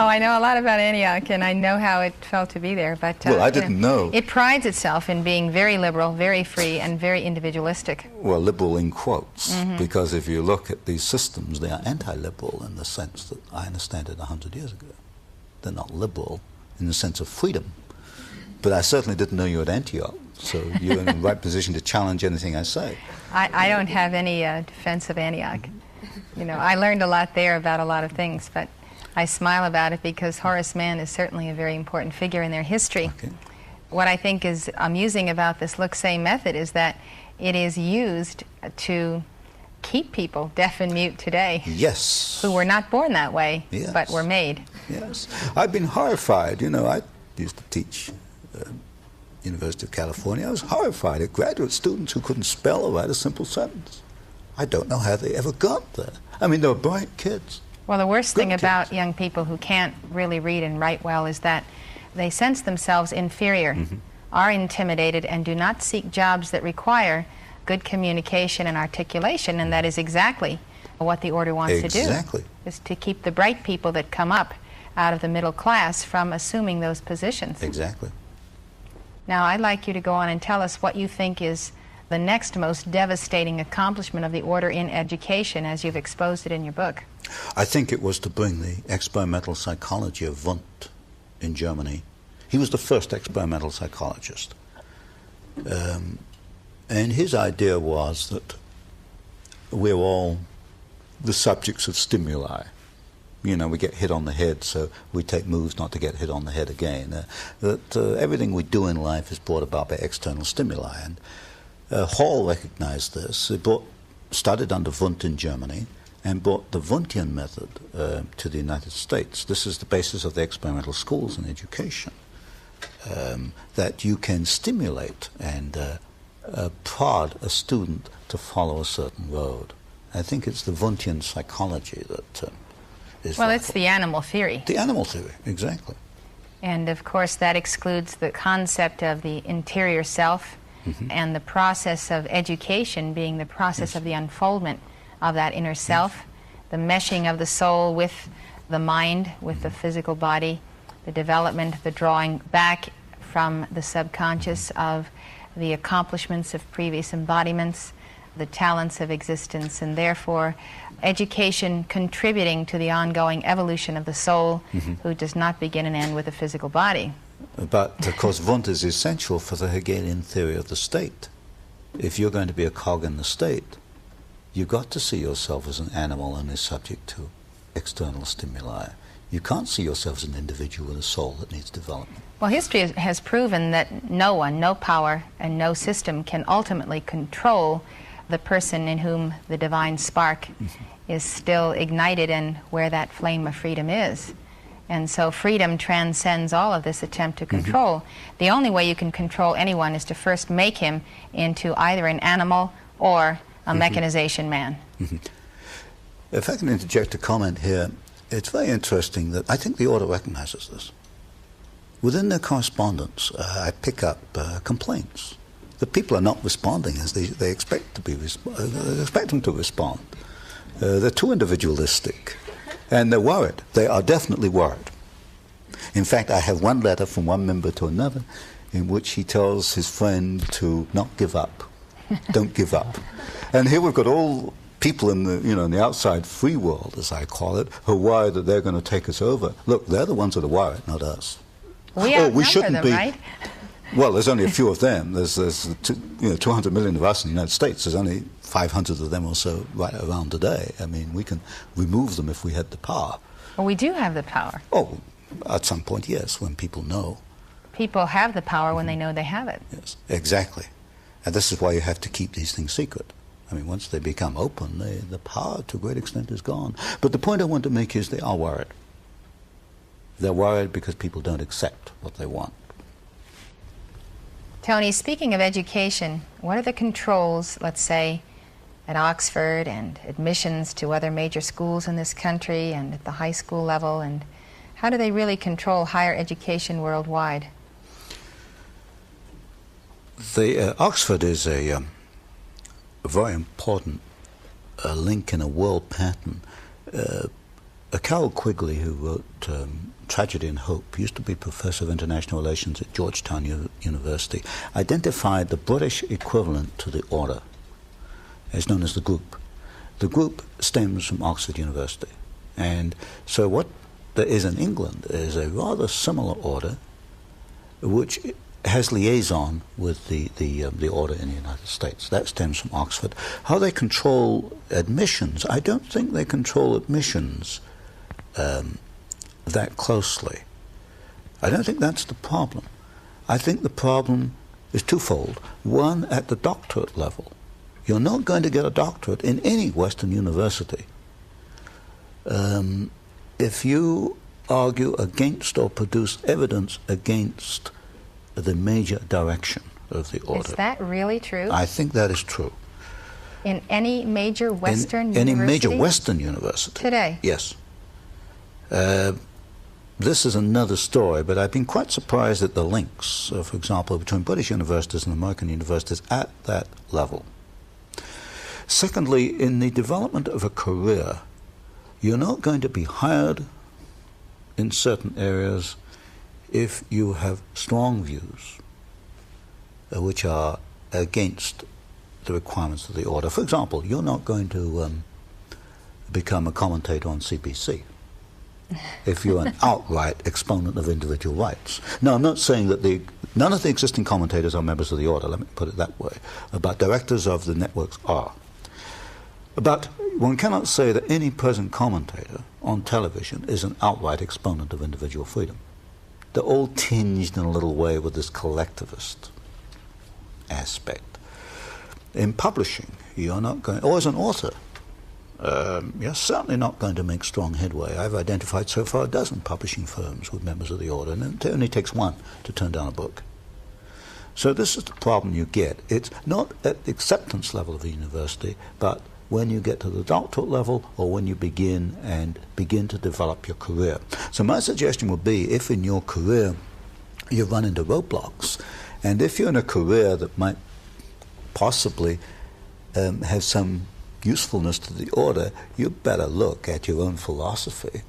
Oh, I know a lot about Antioch, and I know how it felt to be there. But well, I didn't know. It prides itself in being very liberal, very free, and very individualistic. Well, liberal in quotes, because if you look at these systems, they are anti-liberal in the sense that I understand it 100 years ago. They're not liberal in the sense of freedom. But I certainly didn't know you at Antioch, so you're in the right position to challenge anything I say. I don't have any defense of Antioch. You know, I learned a lot there about a lot of things, but I smile about it because Horace Mann is certainly a very important figure in their history. Okay. What I think is amusing about this look-say method is that it is used to keep people deaf and mute today. Yes. Who were not born that way, yes. but were made. Yes. I've been horrified. You know, I used to teach University of California, I was horrified at graduate students who couldn't spell or write a simple sentence. I don't know how they ever got there. I mean, they were bright kids. Well, the worst thing Good about kids. young people who can't really read and write well is that they sense themselves inferior, are intimidated, and do not seek jobs that require good communication and articulation, and that is exactly what the order wants to do. Exactly. Is to keep the bright people that come up out of the middle class from assuming those positions. Exactly. Now, I'd like you to go on and tell us what you think is the next most devastating accomplishment of the order in education as you've exposed it in your book. I think it was to bring the experimental psychology of Wundt in Germany. He was the first experimental psychologist. And his idea was that we're all the subjects of stimuli. You know, we get hit on the head, so we take moves not to get hit on the head again. That everything we do in life is brought about by external stimuli. And Hall recognized this. He studied under Wundt in Germany and brought the Wundtian method to the United States. This is the basis of the experimental schools and education, that you can stimulate and prod a student to follow a certain road. I think it's the Wundtian psychology that is Well, vital. it's the animal theory. The animal theory, exactly. And of course, that excludes the concept of the interior self and the process of education being the process of the unfoldment of that inner self, the meshing of the soul with the mind, with the physical body, the development, the drawing back from the subconscious of the accomplishments of previous embodiments, the talents of existence, and therefore education contributing to the ongoing evolution of the soul, who does not begin and end with the physical body. But, of course, Wundt is essential for the Hegelian theory of the state. If you're going to be a cog in the state, you've got to see yourself as an animal and is subject to external stimuli. You can't see yourself as an individual with a soul that needs development. Well, history has proven that no one, no power, and no system can ultimately control the person in whom the divine spark is still ignited and where that flame of freedom is. And so freedom transcends all of this attempt to control. The only way you can control anyone is to first make him into either an animal or a mechanization man. If I can interject a comment here, it's very interesting that I think the order recognizes this. Within their correspondence, I pick up complaints. The people are not responding as they expect to be. They expect them to respond. They're too individualistic, and they're worried. They are definitely worried. In fact, I have one letter from one member to another in which he tells his friend to not give up. Don't give up. And here we've got all people in the, in the outside free world, as I call it, who are worried that they're going to take us over. Look, they're the ones that are worried, not us. We shouldn't them, right? Well, there's only a few of them. There's 200 million of us in the United States. There's only 500 of them or so right around today. I mean, we can remove them if we had the power. Well, we do have the power. Oh, at some point, yes, when people know. People have the power when they know they have it. Yes, exactly. And this is why you have to keep these things secret. I mean, once they become open, the power to a great extent is gone. But the point I want to make is they are worried. They're worried because people don't accept what they want. Tony, speaking of education, what are the controls, let's say, at Oxford and admissions to other major schools in this country and at the high school level, and how do they really control higher education worldwide? Oxford is a very important link in a world pattern. Carol Quigley, who wrote Tragedy and Hope, used to be professor of international relations at Georgetown University, identified the British equivalent to the order, as known as the group. The group stems from Oxford University. And so what there is in England is a rather similar order, which has liaison with the order in the United States. That stems from Oxford. How they control admissions, I don't think they control admissions that closely. I don't think that's the problem. I think the problem is twofold. One, at the doctorate level. You're not going to get a doctorate in any Western university if you argue against or produce evidence against the major direction of the order. Is that really true? I think that is true. In any major Western university? Any major Western university. Today? Yes. This is another story, but I've been quite surprised at the links, for example, between British universities and American universities at that level. Secondly, in the development of a career, you're not going to be hired in certain areas if you have strong views which are against the requirements of the order. For example, you're not going to become a commentator on CBC if you're an outright exponent of individual rights. Now, I'm not saying that none of the existing commentators are members of the order, let me put it that way, but directors of the networks are. But one cannot say that any present commentator on television is an outright exponent of individual freedom. They're all tinged in a little way with this collectivist aspect. In publishing, you're not going, or as an author, you're certainly not going to make strong headway. I've identified so far a dozen publishing firms with members of the order, and it only takes one to turn down a book. So this is the problem you get. It's not at the acceptance level of the university, but when you get to the doctorate level or when you begin to develop your career. So my suggestion would be, if in your career you run into roadblocks, and if you're in a career that might possibly have some usefulness to the order, you better look at your own philosophy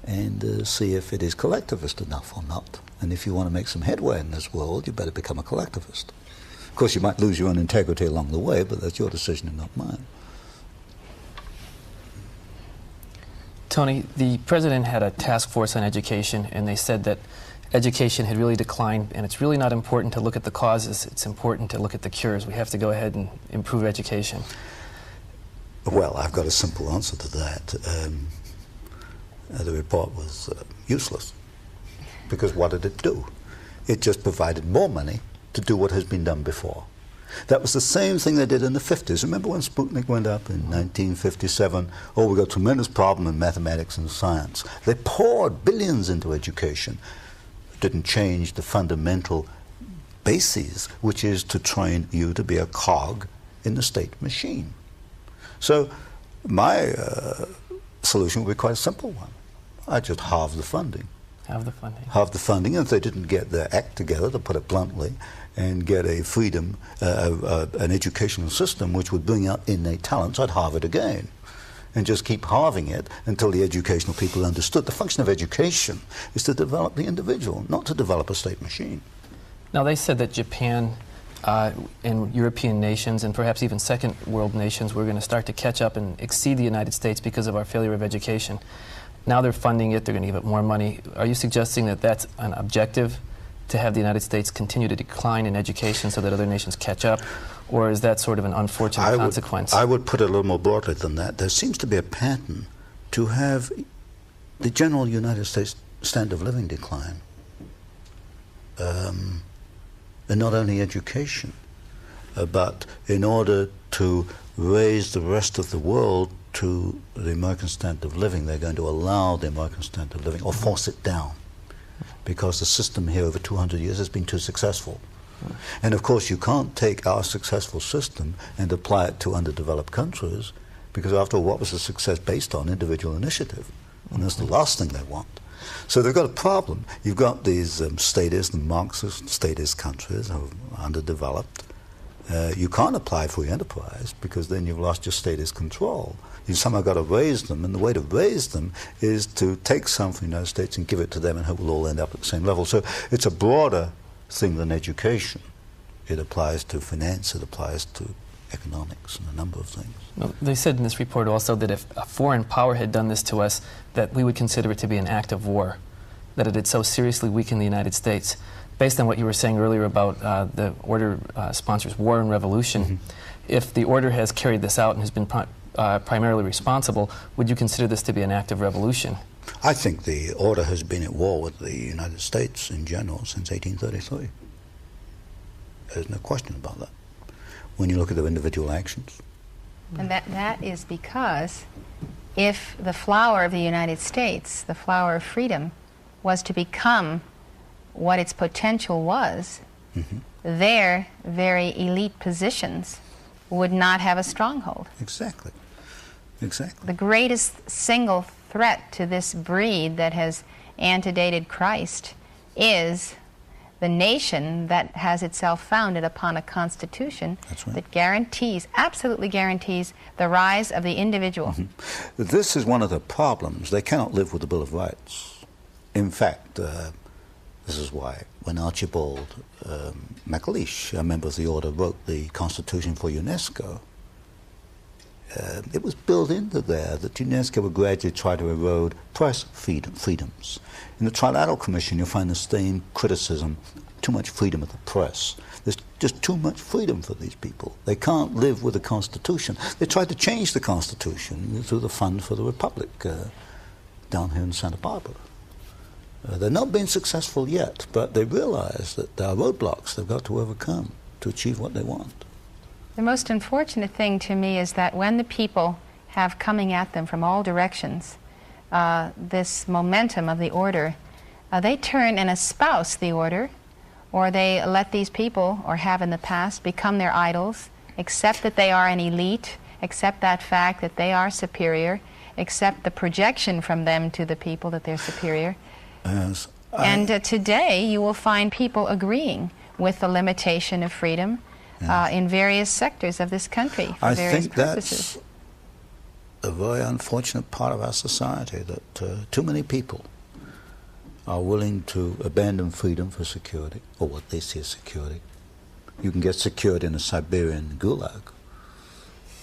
and see if it is collectivist enough or not. And if you want to make some headway in this world, you better become a collectivist. Of course, you might lose your own integrity along the way, but that's your decision and not mine. Tony, the president had a task force on education, and they said that education had really declined, and it's really not important to look at the causes, it's important to look at the cures. We have to go ahead and improve education. Well, I've got a simple answer to that. The report was useless, because what did it do? It just provided more money to do what has been done before. That was the same thing they did in the 50s. Remember when Sputnik went up in 1957? Oh, we got a tremendous problem in mathematics and science. They poured billions into education. It didn't change the fundamental bases, which is to train you to be a cog in the state machine. So my solution would be quite a simple one. I just halve the funding. Halve the funding. Halve the funding, and if they didn't get their act together, to put it bluntly, and get a freedom, an educational system which would bring out innate talents, I'd halve it again. And just keep halving it until the educational people understood. The function of education is to develop the individual, not to develop a state machine. Now, they said that Japan and European nations, and perhaps even second world nations, were going to start to catch up and exceed the United States because of our failure of education. Now they're funding it, they're going to give it more money. Are you suggesting that that's an objective, to have the United States continue to decline in education so that other nations catch up? Or is that sort of an unfortunate consequence? I would put it a little more broadly than that. There seems to be a pattern to have the general United States standard of living decline. And not only education, but in order to raise the rest of the world to the American standard of living, they're going to allow the American standard of living or force it down, because the system here over 200 years has been too successful. And of course you can't take our successful system and apply it to underdeveloped countries, because after all, what was the success based on? Individual initiative. And that's the last thing they want. So they've got a problem. You've got these statist and Marxist statist countries who are underdeveloped. You can't apply free enterprise, because then you've lost your statist control. You've somehow got to raise them, and the way to raise them is to take some from the United States and give it to them, and hope we'll all end up at the same level. So it's a broader thing than education. It applies to finance, it applies to economics, and a number of things. Well, they said in this report also that if a foreign power had done this to us, that we would consider it to be an act of war, that it had so seriously weakened the United States. Based on what you were saying earlier about the order sponsors war and revolution, if the order has carried this out and has been primarily responsible, would you consider this to be an act of revolution? I think the order has been at war with the United States in general since 1833. There's no question about that, when you look at their individual actions. And that is because if the flower of the United States, the flower of freedom, was to become what its potential was, their very elite positions would not have a stronghold. Exactly. Exactly. The greatest single threat to this breed that has antedated Christ is the nation that has itself founded upon a constitution that guarantees, absolutely guarantees, the rise of the individual. This is one of the problems. They cannot live with the Bill of Rights. In fact, this is why when Archibald MacLeish, a member of the order, wrote the Constitution for UNESCO, it was built into there that UNESCO would gradually try to erode press freedoms. In the Trilateral Commission, you'll find the same criticism: too much freedom of the press. There's just too much freedom for these people. They can't live with the Constitution. They tried to change the Constitution through the Fund for the Republic down here in Santa Barbara. They're not being successful yet, but they realize that there are roadblocks they've got to overcome to achieve what they want. The most unfortunate thing to me is that when the people have coming at them from all directions this momentum of the order, they turn and espouse the order, or they let these people, or have in the past, become their idols, accept that they are an elite, accept that fact that they are superior, accept the projection from them to the people that they're superior. Yes, and today you will find people agreeing with the limitation of freedom in various sectors of this country for various purposes. That's a very unfortunate part of our society, that too many people are willing to abandon freedom for security, or what they see as security. You can get security in a Siberian gulag,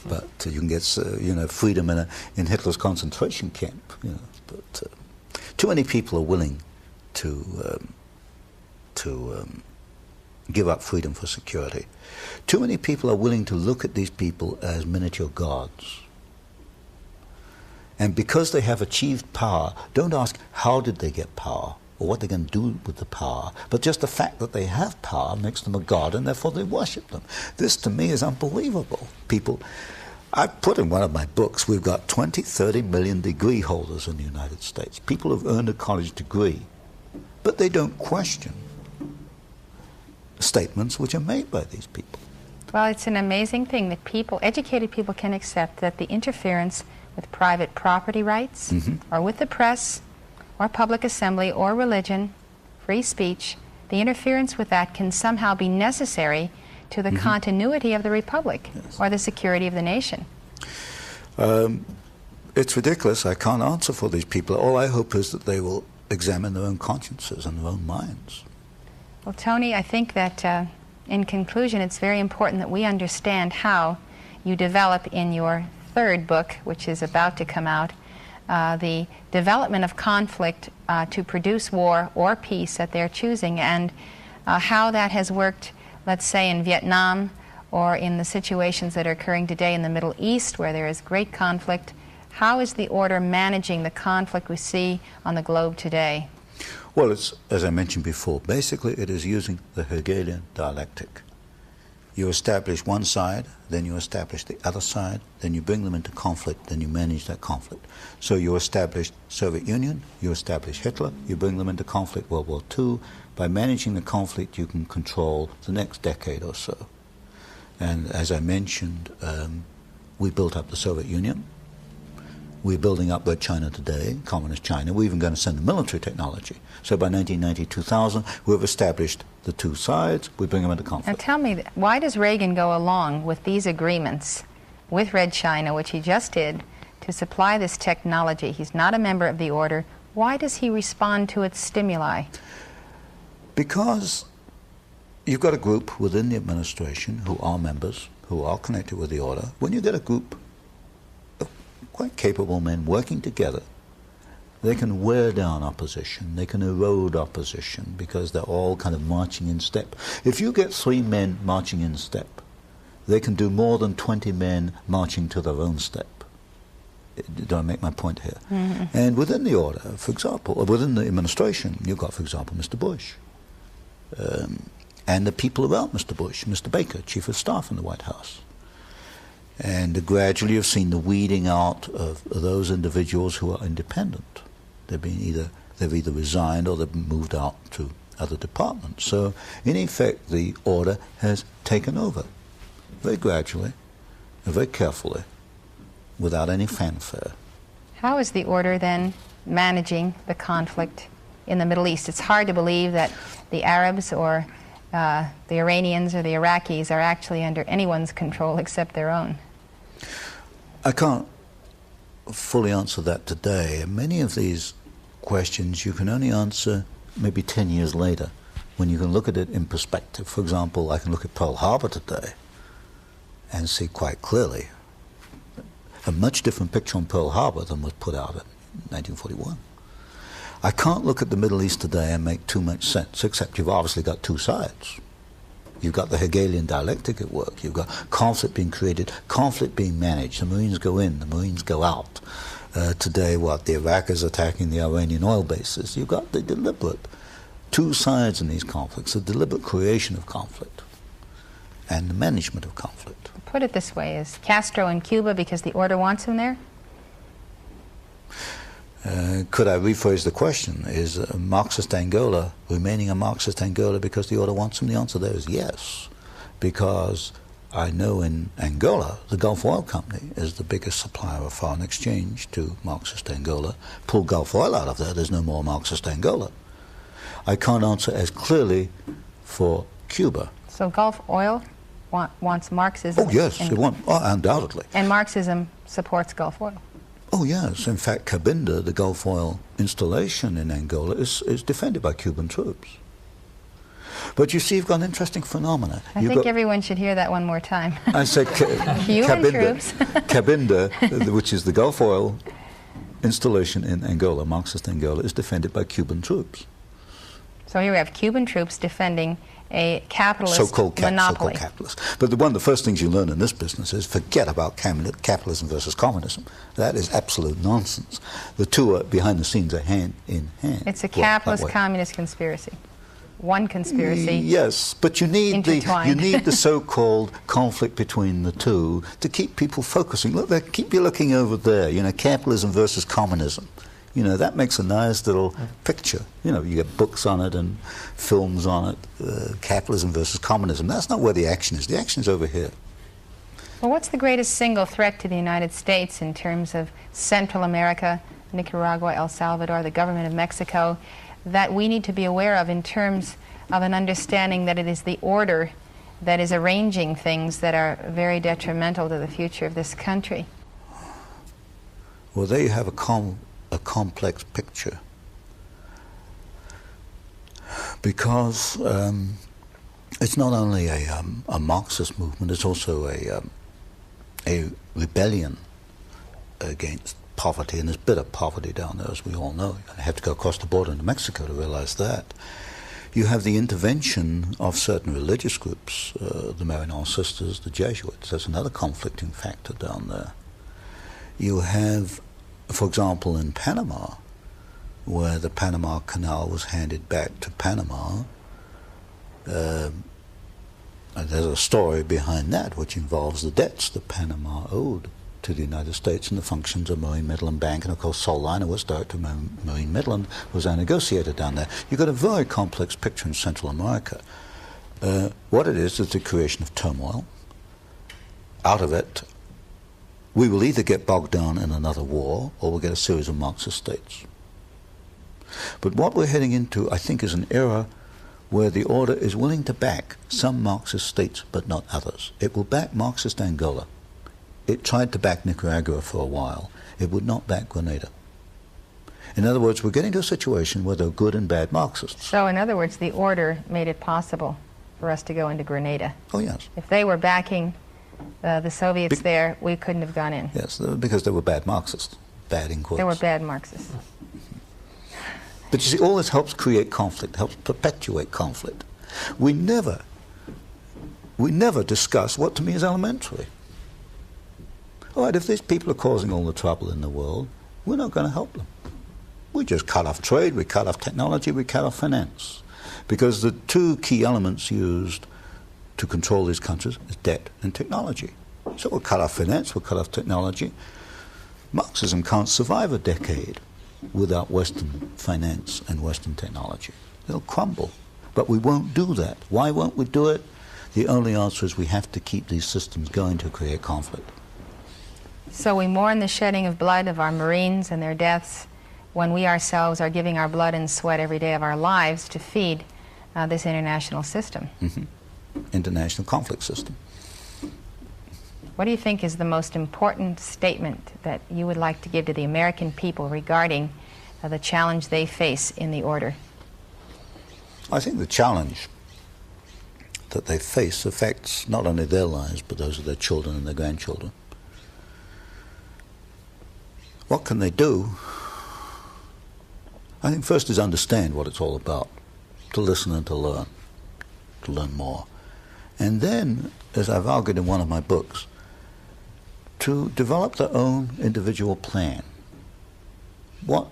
but you can get freedom in Hitler's concentration camp. But too many people are willing to give up freedom for security. Too many people are willing to look at these people as miniature gods. And because they have achieved power, don't ask how did they get power or what they're going to do with the power, but just the fact that they have power makes them a god, and therefore they worship them. This to me is unbelievable. People, I put in one of my books, we've got 20, 30 million degree holders in the United States. People who've earned a college degree, but they don't question statements which are made by these people. Well, it's an amazing thing that people, educated people, can accept that the interference with private property rights, or with the press, or public assembly, or religion, free speech, the interference with that can somehow be necessary to the continuity of the republic, or the security of the nation. It's ridiculous. I can't answer for these people. All I hope is that they will examine their own consciences and their own minds. Well, Tony, I think that in conclusion, it's very important that we understand how you develop in your third book, which is about to come out, the development of conflict to produce war or peace at their choosing, and how that has worked, let's say, in Vietnam, or in the situations that are occurring today in the Middle East, where there is great conflict. How is the order managing the conflict we see on the globe today? Well, it's, as I mentioned before, basically it is using the Hegelian dialectic. You establish one side, then you establish the other side, then you bring them into conflict, then you manage that conflict. So you establish Soviet Union, you establish Hitler, you bring them into conflict, World War II. By managing the conflict, you can control the next decade or so. And as I mentioned, we built up the Soviet Union. We're building up Red China today, Communist China. We're even going to send the military technology. So by 1990, 2000, we've established the two sides. We bring them into conflict. Now tell me, why does Reagan go along with these agreements with Red China, which he just did, to supply this technology? He's not a member of the order. Why does he respond to its stimuli? Because you've got a group within the administration who are members, who are connected with the order. When you get a group of quite capable men working together, they can wear down opposition, they can erode opposition, because they're all kind of marching in step. If you get 3 men marching in step, they can do more than 20 men marching to their own step. Do I make my point here? And within the order, for example, or within the administration, you've got, for example, Mr. Bush, and the people around Mr. Bush, Mr. Baker, Chief of Staff in the White House. And gradually you've seen the weeding out of those individuals who are independent. They've either resigned or they've moved out to other departments. So, in effect, the order has taken over very gradually and very carefully without any fanfare. How is the order then managing the conflict in the Middle East? It's hard to believe that the Arabs or the Iranians or the Iraqis are actually under anyone's control except their own. I can't fully answer that today. Many of these questions you can only answer maybe 10 years later when you can look at it in perspective. For example, I can look at Pearl Harbor today and see quite clearly a much different picture on Pearl Harbor than was put out in 1941. I can't look at the Middle East today and make too much sense, except you've obviously got two sides. You've got the Hegelian dialectic at work. You've got conflict being created, conflict being managed. The Marines go in, the Marines go out. Today, the Iraq is attacking the Iranian oil bases. You've got the deliberate two sides in these conflicts, the deliberate creation of conflict and the management of conflict. Put it this way, is Castro in Cuba because the order wants him there? Could I rephrase the question? Is Marxist Angola remaining a Marxist Angola because the order wants him? The answer there is yes, because I know in Angola the Gulf Oil Company is the biggest supplier of foreign exchange to Marxist Angola. Pull Gulf oil out of there, there's no more Marxist Angola. I can't answer as clearly for Cuba. So Gulf Oil wants Marxism? Oh yes, it wants, undoubtedly. And Marxism supports Gulf Oil? Oh yes, in fact Cabinda, the Gulf oil installation in Angola, is defended by Cuban troops. But you see, you've got an interesting phenomena. I think everyone should hear that one more time. I said Cuban troops. Cabinda, which is the Gulf oil installation in Angola, Marxist Angola, is defended by Cuban troops. So here we have Cuban troops defending a capitalist so-called monopoly. So-called capitalist. But one of the first things you learn in this business is forget about capitalism versus communism. That is absolute nonsense. The two are, behind the scenes, are hand in hand. It's a capitalist-communist conspiracy. One conspiracy. Yes, but you need the so-called conflict between the two to keep people focusing. Look, they keep you looking over there. You know, capitalism versus communism. You know, that makes a nice little picture. You know, you get books on it and films on it, capitalism versus communism. That's not where the action is. The action is over here. Well, what's the greatest single threat to the United States in terms of Central America, Nicaragua, El Salvador, the government of Mexico, that we need to be aware of in terms of an understanding that it is the order that is arranging things that are very detrimental to the future of this country? Well, there you have a complex picture, because it's not only a Marxist movement, it's also a rebellion against poverty, and there's bitter poverty down there, as we all know. You have to go across the border into Mexico to realize that. You have the intervention of certain religious groups, the Maryknoll Sisters, the Jesuits. That's another conflicting factor down there. You have, for example, in Panama, where the Panama Canal was handed back to Panama, there's a story behind that which involves the debts that Panama owed to the United States and the functions of Marine Midland Bank, and of course Sol Leiner was director of Marine Midland, was our negotiator down there. You've got a very complex picture in Central America. What it is the creation of turmoil. Out of it, we will either get bogged down in another war, or we'll get a series of Marxist states. But what we're heading into, I think, is an era where the order is willing to back some Marxist states, but not others. It will back Marxist Angola. It tried to back Nicaragua for a while. It would not back Grenada. In other words, we're getting to a situation where there are good and bad Marxists. So, in other words, the order made it possible for us to go into Grenada. Oh, yes. If they were backing the Soviets there, we couldn't have gone in. Yes, because they were bad Marxists. Bad in quotes. They were bad Marxists. But you see, all this helps create conflict, helps perpetuate conflict. We never discuss what to me is elementary. All right, if these people are causing all the trouble in the world, we're not going to help them. We just cut off trade, we cut off technology, we cut off finance. Because the two key elements used to control these countries is debt and technology. So we'll cut off finance, we'll cut off technology. Marxism can't survive a decade without Western finance and Western technology. It'll crumble. But we won't do that. Why won't we do it? The only answer is we have to keep these systems going to create conflict. So we mourn the shedding of blood of our Marines and their deaths when we ourselves are giving our blood and sweat every day of our lives to feed this international system. International conflict system. What do you think is the most important statement that you would like to give to the American people regarding the challenge they face in the order? I think the challenge that they face affects not only their lives, but those of their children and their grandchildren. What can they do? I think first is understand what it's all about, to listen and to learn more. And then, as I've argued in one of my books, to develop their own individual plan. What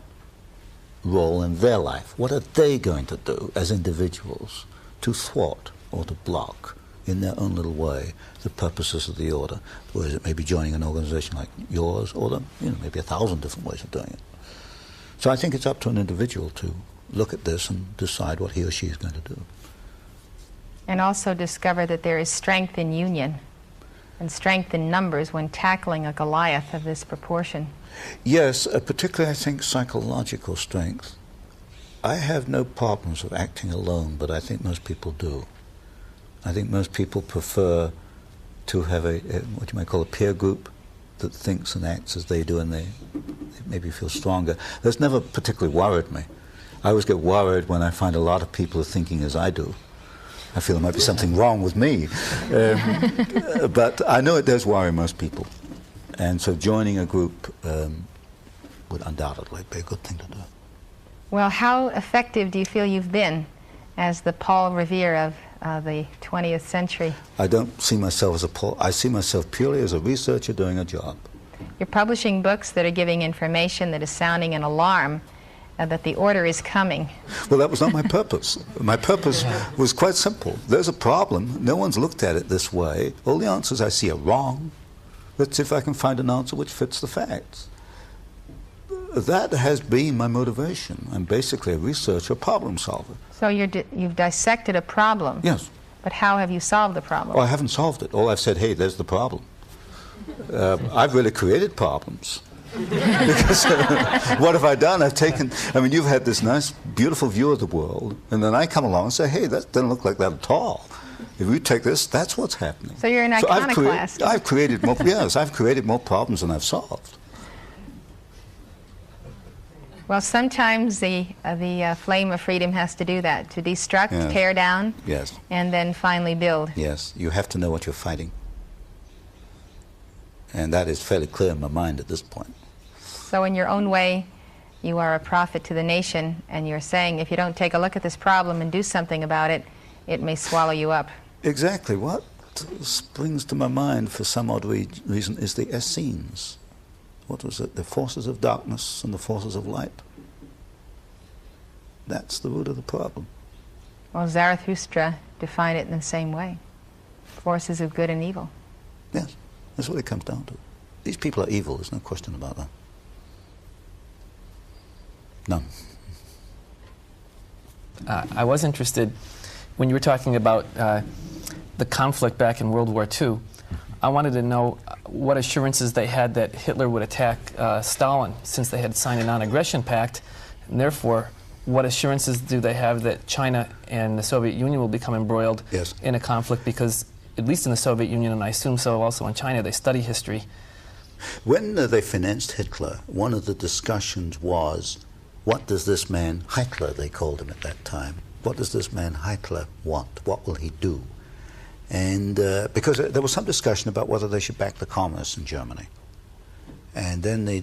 role in their life, what are they going to do as individuals to thwart or to block in their own little way the purposes of the order? Whereas it may be joining an organization like yours, or maybe 1,000 different ways of doing it. So I think it's up to an individual to look at this and decide what he or she is going to do. And also discover that there is strength in union and strength in numbers when tackling a Goliath of this proportion. Yes, particularly I think psychological strength. I have no problems of acting alone, but I think most people do. I think most people prefer to have what you might call a peer group that thinks and acts as they do, and they maybe feel stronger. That's never particularly worried me. I always get worried when I find a lot of people are thinking as I do. I feel there might be something wrong with me. But I know it does worry most people. And so joining a group would undoubtedly be a good thing to do. Well, how effective do you feel you've been as the Paul Revere of the 20th century? I don't see myself as a Paul. I see myself purely as a researcher doing a job. You're publishing books that are giving information that is sounding an alarm that the order is coming. Well, that was not my purpose. My purpose was quite simple. There's a problem. No one's looked at it this way. All the answers I see are wrong. Let's see if I can find an answer which fits the facts. That has been my motivation. I'm basically a researcher, problem solver. So you've dissected a problem. Yes. But how have you solved the problem? Oh, I haven't solved it. All I've said, hey, there's the problem. I've really created problems. Because what have I done? You've had this nice, beautiful view of the world, and then I come along and say, hey, that doesn't look like that at all. If we take this, that's what's happening. So you're an iconoclast. I've created more, yes, I've created more problems than I've solved. Well, sometimes the flame of freedom has to do that, to destruct, yes. tear down, yes. and then finally build. Yes, you have to know what you're fighting. And that is fairly clear in my mind at this point. So in your own way, you are a prophet to the nation, and you're saying if you don't take a look at this problem and do something about it, it may swallow you up. Exactly. What springs to my mind for some odd reason is the Essenes. What was it? The forces of darkness and the forces of light. That's the root of the problem. Well, Zarathustra defined it in the same way. Forces of good and evil. Yes, that's what it comes down to. These people are evil, there's no question about that. None. I was interested, when you were talking about the conflict back in World War II, I wanted to know what assurances they had that Hitler would attack Stalin, since they had signed a non-aggression pact, and therefore, what assurances do they have that China and the Soviet Union will become embroiled yes. in a conflict? Because, at least in the Soviet Union, and I assume so also in China, they study history. When they financed Hitler, one of the discussions was, what does this man, Hitler they called him at that time, what does this man Hitler want? What will he do? And because there was some discussion about whether they should back the communists in Germany. And then the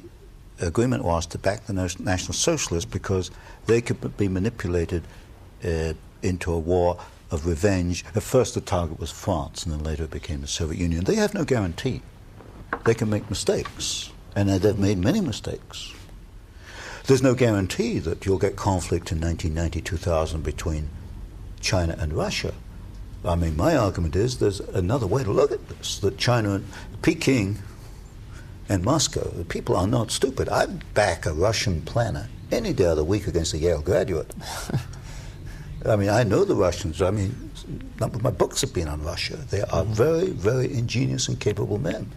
agreement was to back the National Socialists because they could be manipulated into a war of revenge. At first the target was France, and then later it became the Soviet Union. They have no guarantee. They can make mistakes, and they've made many mistakes. There's no guarantee that you'll get conflict in 1990, 2000 between China and Russia. I mean, my argument is there's another way to look at this, that China, Peking, and Moscow, the people are not stupid. I'd back a Russian planner any day of the week against a Yale graduate. I mean, I know the Russians. I mean, my books have been on Russia. They are very, very ingenious and capable men.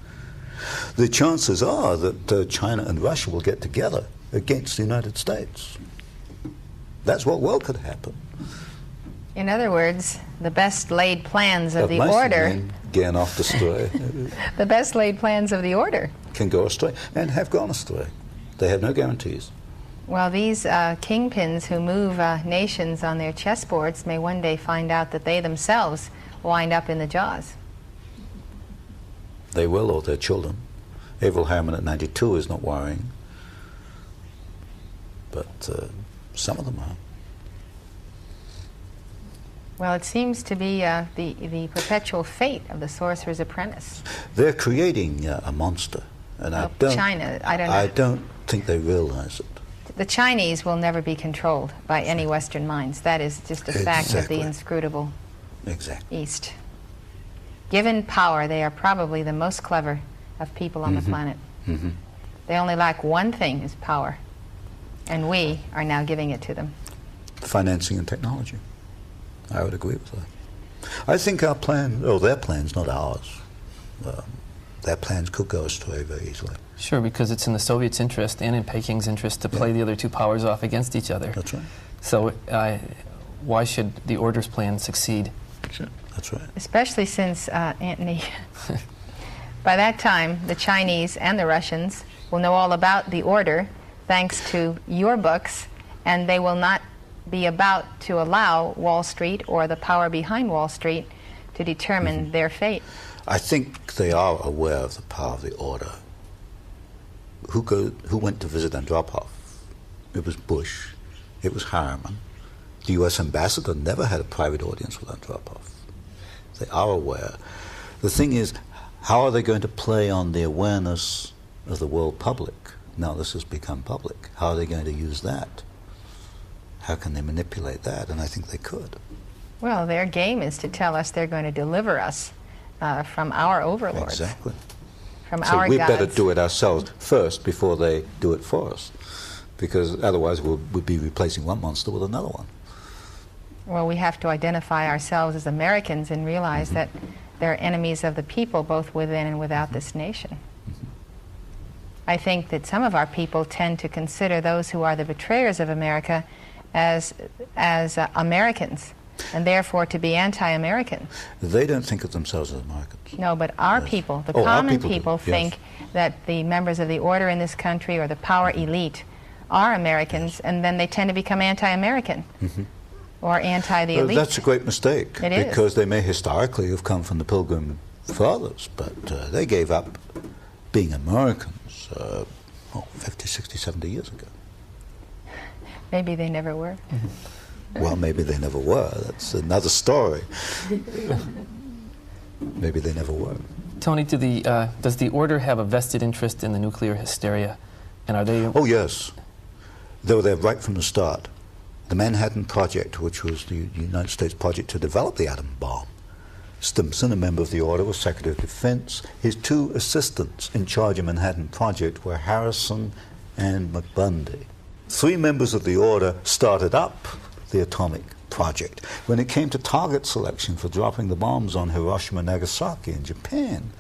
The chances are that China and Russia will get together against the United States. That's what well could happen. In other words, the best laid plans of the order Getting off the stray. the best laid plans of the order Can go astray and have gone astray. They have no guarantees. Well, these kingpins who move nations on their chessboards may one day find out that they themselves wind up in the jaws. They will, or their children. Averell Harriman at 92 is not worrying, but some of them are. Well, it seems to be the perpetual fate of the sorcerer's apprentice. They're creating a monster, and China, I don't know. I don't think they realize it. The Chinese will never be controlled by any Western minds. That is just a fact of the inscrutable East. Given power, they are probably the most clever of people on the planet. They only lack one thing, is power. And we are now giving it to them. Financing and technology. I would agree with that. I think our plan, their plans, not ours, their plans could go astray very easily. Sure, because it's in the Soviets' interest and in Peking's interest to play the other two powers off against each other. That's right. So why should the order's plan succeed? Sure. That's right. Especially since, Antony, by that time, the Chinese and the Russians will know all about the order thanks to your books, and they will not be about to allow Wall Street or the power behind Wall Street to determine their fate. I think they are aware of the power of the order. Who went to visit Andropov? It was Bush. It was Harriman. The U.S. ambassador never had a private audience with Andropov. They are aware. The thing is, how are they going to play on the awareness of the world public? Now this has become public. How are they going to use that? How can they manipulate that? And I think they could. Well, their game is to tell us they're going to deliver us from our overlords. Exactly. From so our we gods. better do it ourselves first before they do it for us, because otherwise we'd be replacing one monster with another one. Well, we have to identify ourselves as Americans and realize that they're enemies of the people, both within and without this nation. I think that some of our people tend to consider those who are the betrayers of America as Americans, and therefore to be anti-American. They don't think of themselves as Americans. No, but our people, the common people think that the members of the order in this country or the power elite are Americans, and then they tend to become anti-American or anti-the elite. That's a great mistake, It because is. they may historically have come from the Pilgrim Fathers, but they gave up being Americans 50, 60, 70 years ago. Maybe they never were. Well, maybe they never were. That's another story. Maybe they never were. Tony, does the order have a vested interest in the nuclear hysteria? And are they... Oh, yes. They were there right from the start. The Manhattan Project, which was the United States project to develop the atom bomb. Stimson, a member of the order, was Secretary of Defense. His two assistants in charge of Manhattan Project were Harrison and McBundy. 3 members of the order started up the atomic project. When it came to target selection for dropping the bombs on Hiroshima and Nagasaki in Japan,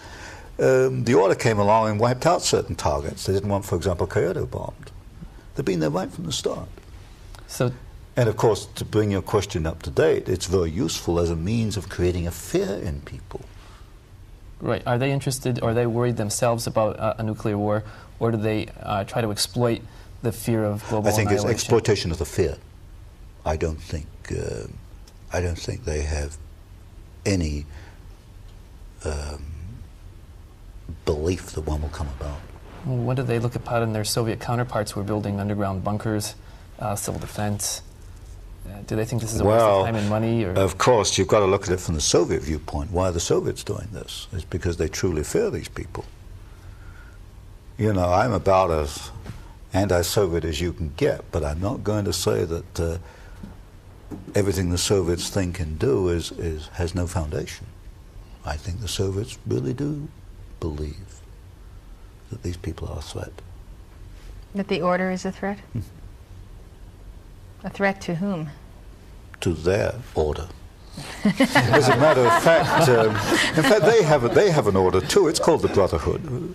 the order came along and wiped out certain targets. They didn't want, for example, Kyoto bombed. They've been there right from the start. And of course, to bring your question up to date, it's very useful as a means of creating a fear in people. Right. Are they interested, or are they worried themselves about a nuclear war, or do they try to exploit the fear of global annihilation? I think it's exploitation of the fear. I don't think they have any belief that one will come about. Well, what do they look upon their Soviet counterparts who are building underground bunkers, civil defense? Do they think this is a waste of time and money? Or? Of course, you've got to look at it from the Soviet viewpoint. Why are the Soviets doing this? It's because they truly fear these people. You know, I'm about as anti-Soviet as you can get, but I'm not going to say that everything the Soviets think and do has no foundation. I think the Soviets really do believe that these people are a threat. That the order is a threat? A threat to whom? to their order. As a matter of fact, they have an order too. It's called the Brotherhood.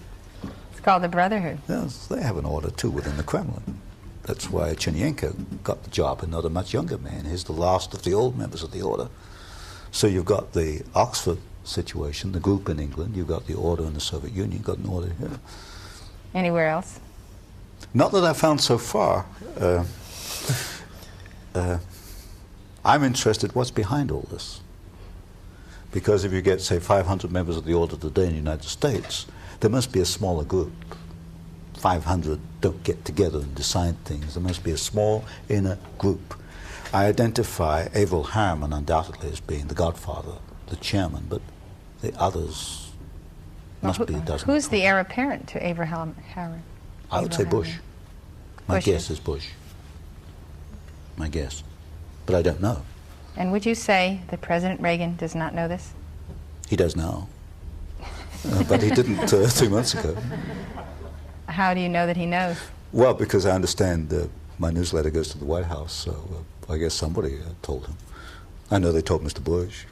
It's called the Brotherhood. Yes, they have an order too within the Kremlin. That's why Chernyenko got the job and not a much younger man. He's the last of the old members of the order. So you've got the Oxford situation, the group in England. You've got the order in the Soviet Union. You've got an order here. Anywhere else? Not that I found so far. I'm interested what's behind all this. Because if you get, say, 500 members of the order today in the United States, there must be a smaller group. 500 don't get together and decide things. There must be a small inner group. I identify Averell Harriman undoubtedly as being the godfather, the chairman, but the others must be a dozen. Who's the heir apparent to Averell Harriman? I would say Bush. My guess is Bush. My guess. But I don't know. And would you say that President Reagan does not know this? He does now. But he didn't 2 months ago. How do you know that he knows? Well, because I understand my newsletter goes to the White House, so I guess somebody told him. I know they told Mr. Bush.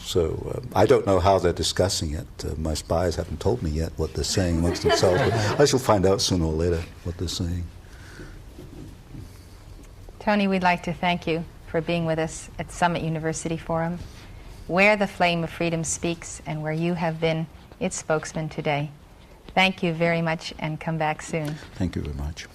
So I don't know how they're discussing it. My spies haven't told me yet what they're saying amongst themselves, but I shall find out sooner or later what they're saying. Tony, we'd like to thank you for being with us at Summit University Forum, where the flame of freedom speaks and where you have been its spokesman today. Thank you very much and come back soon. Thank you very much.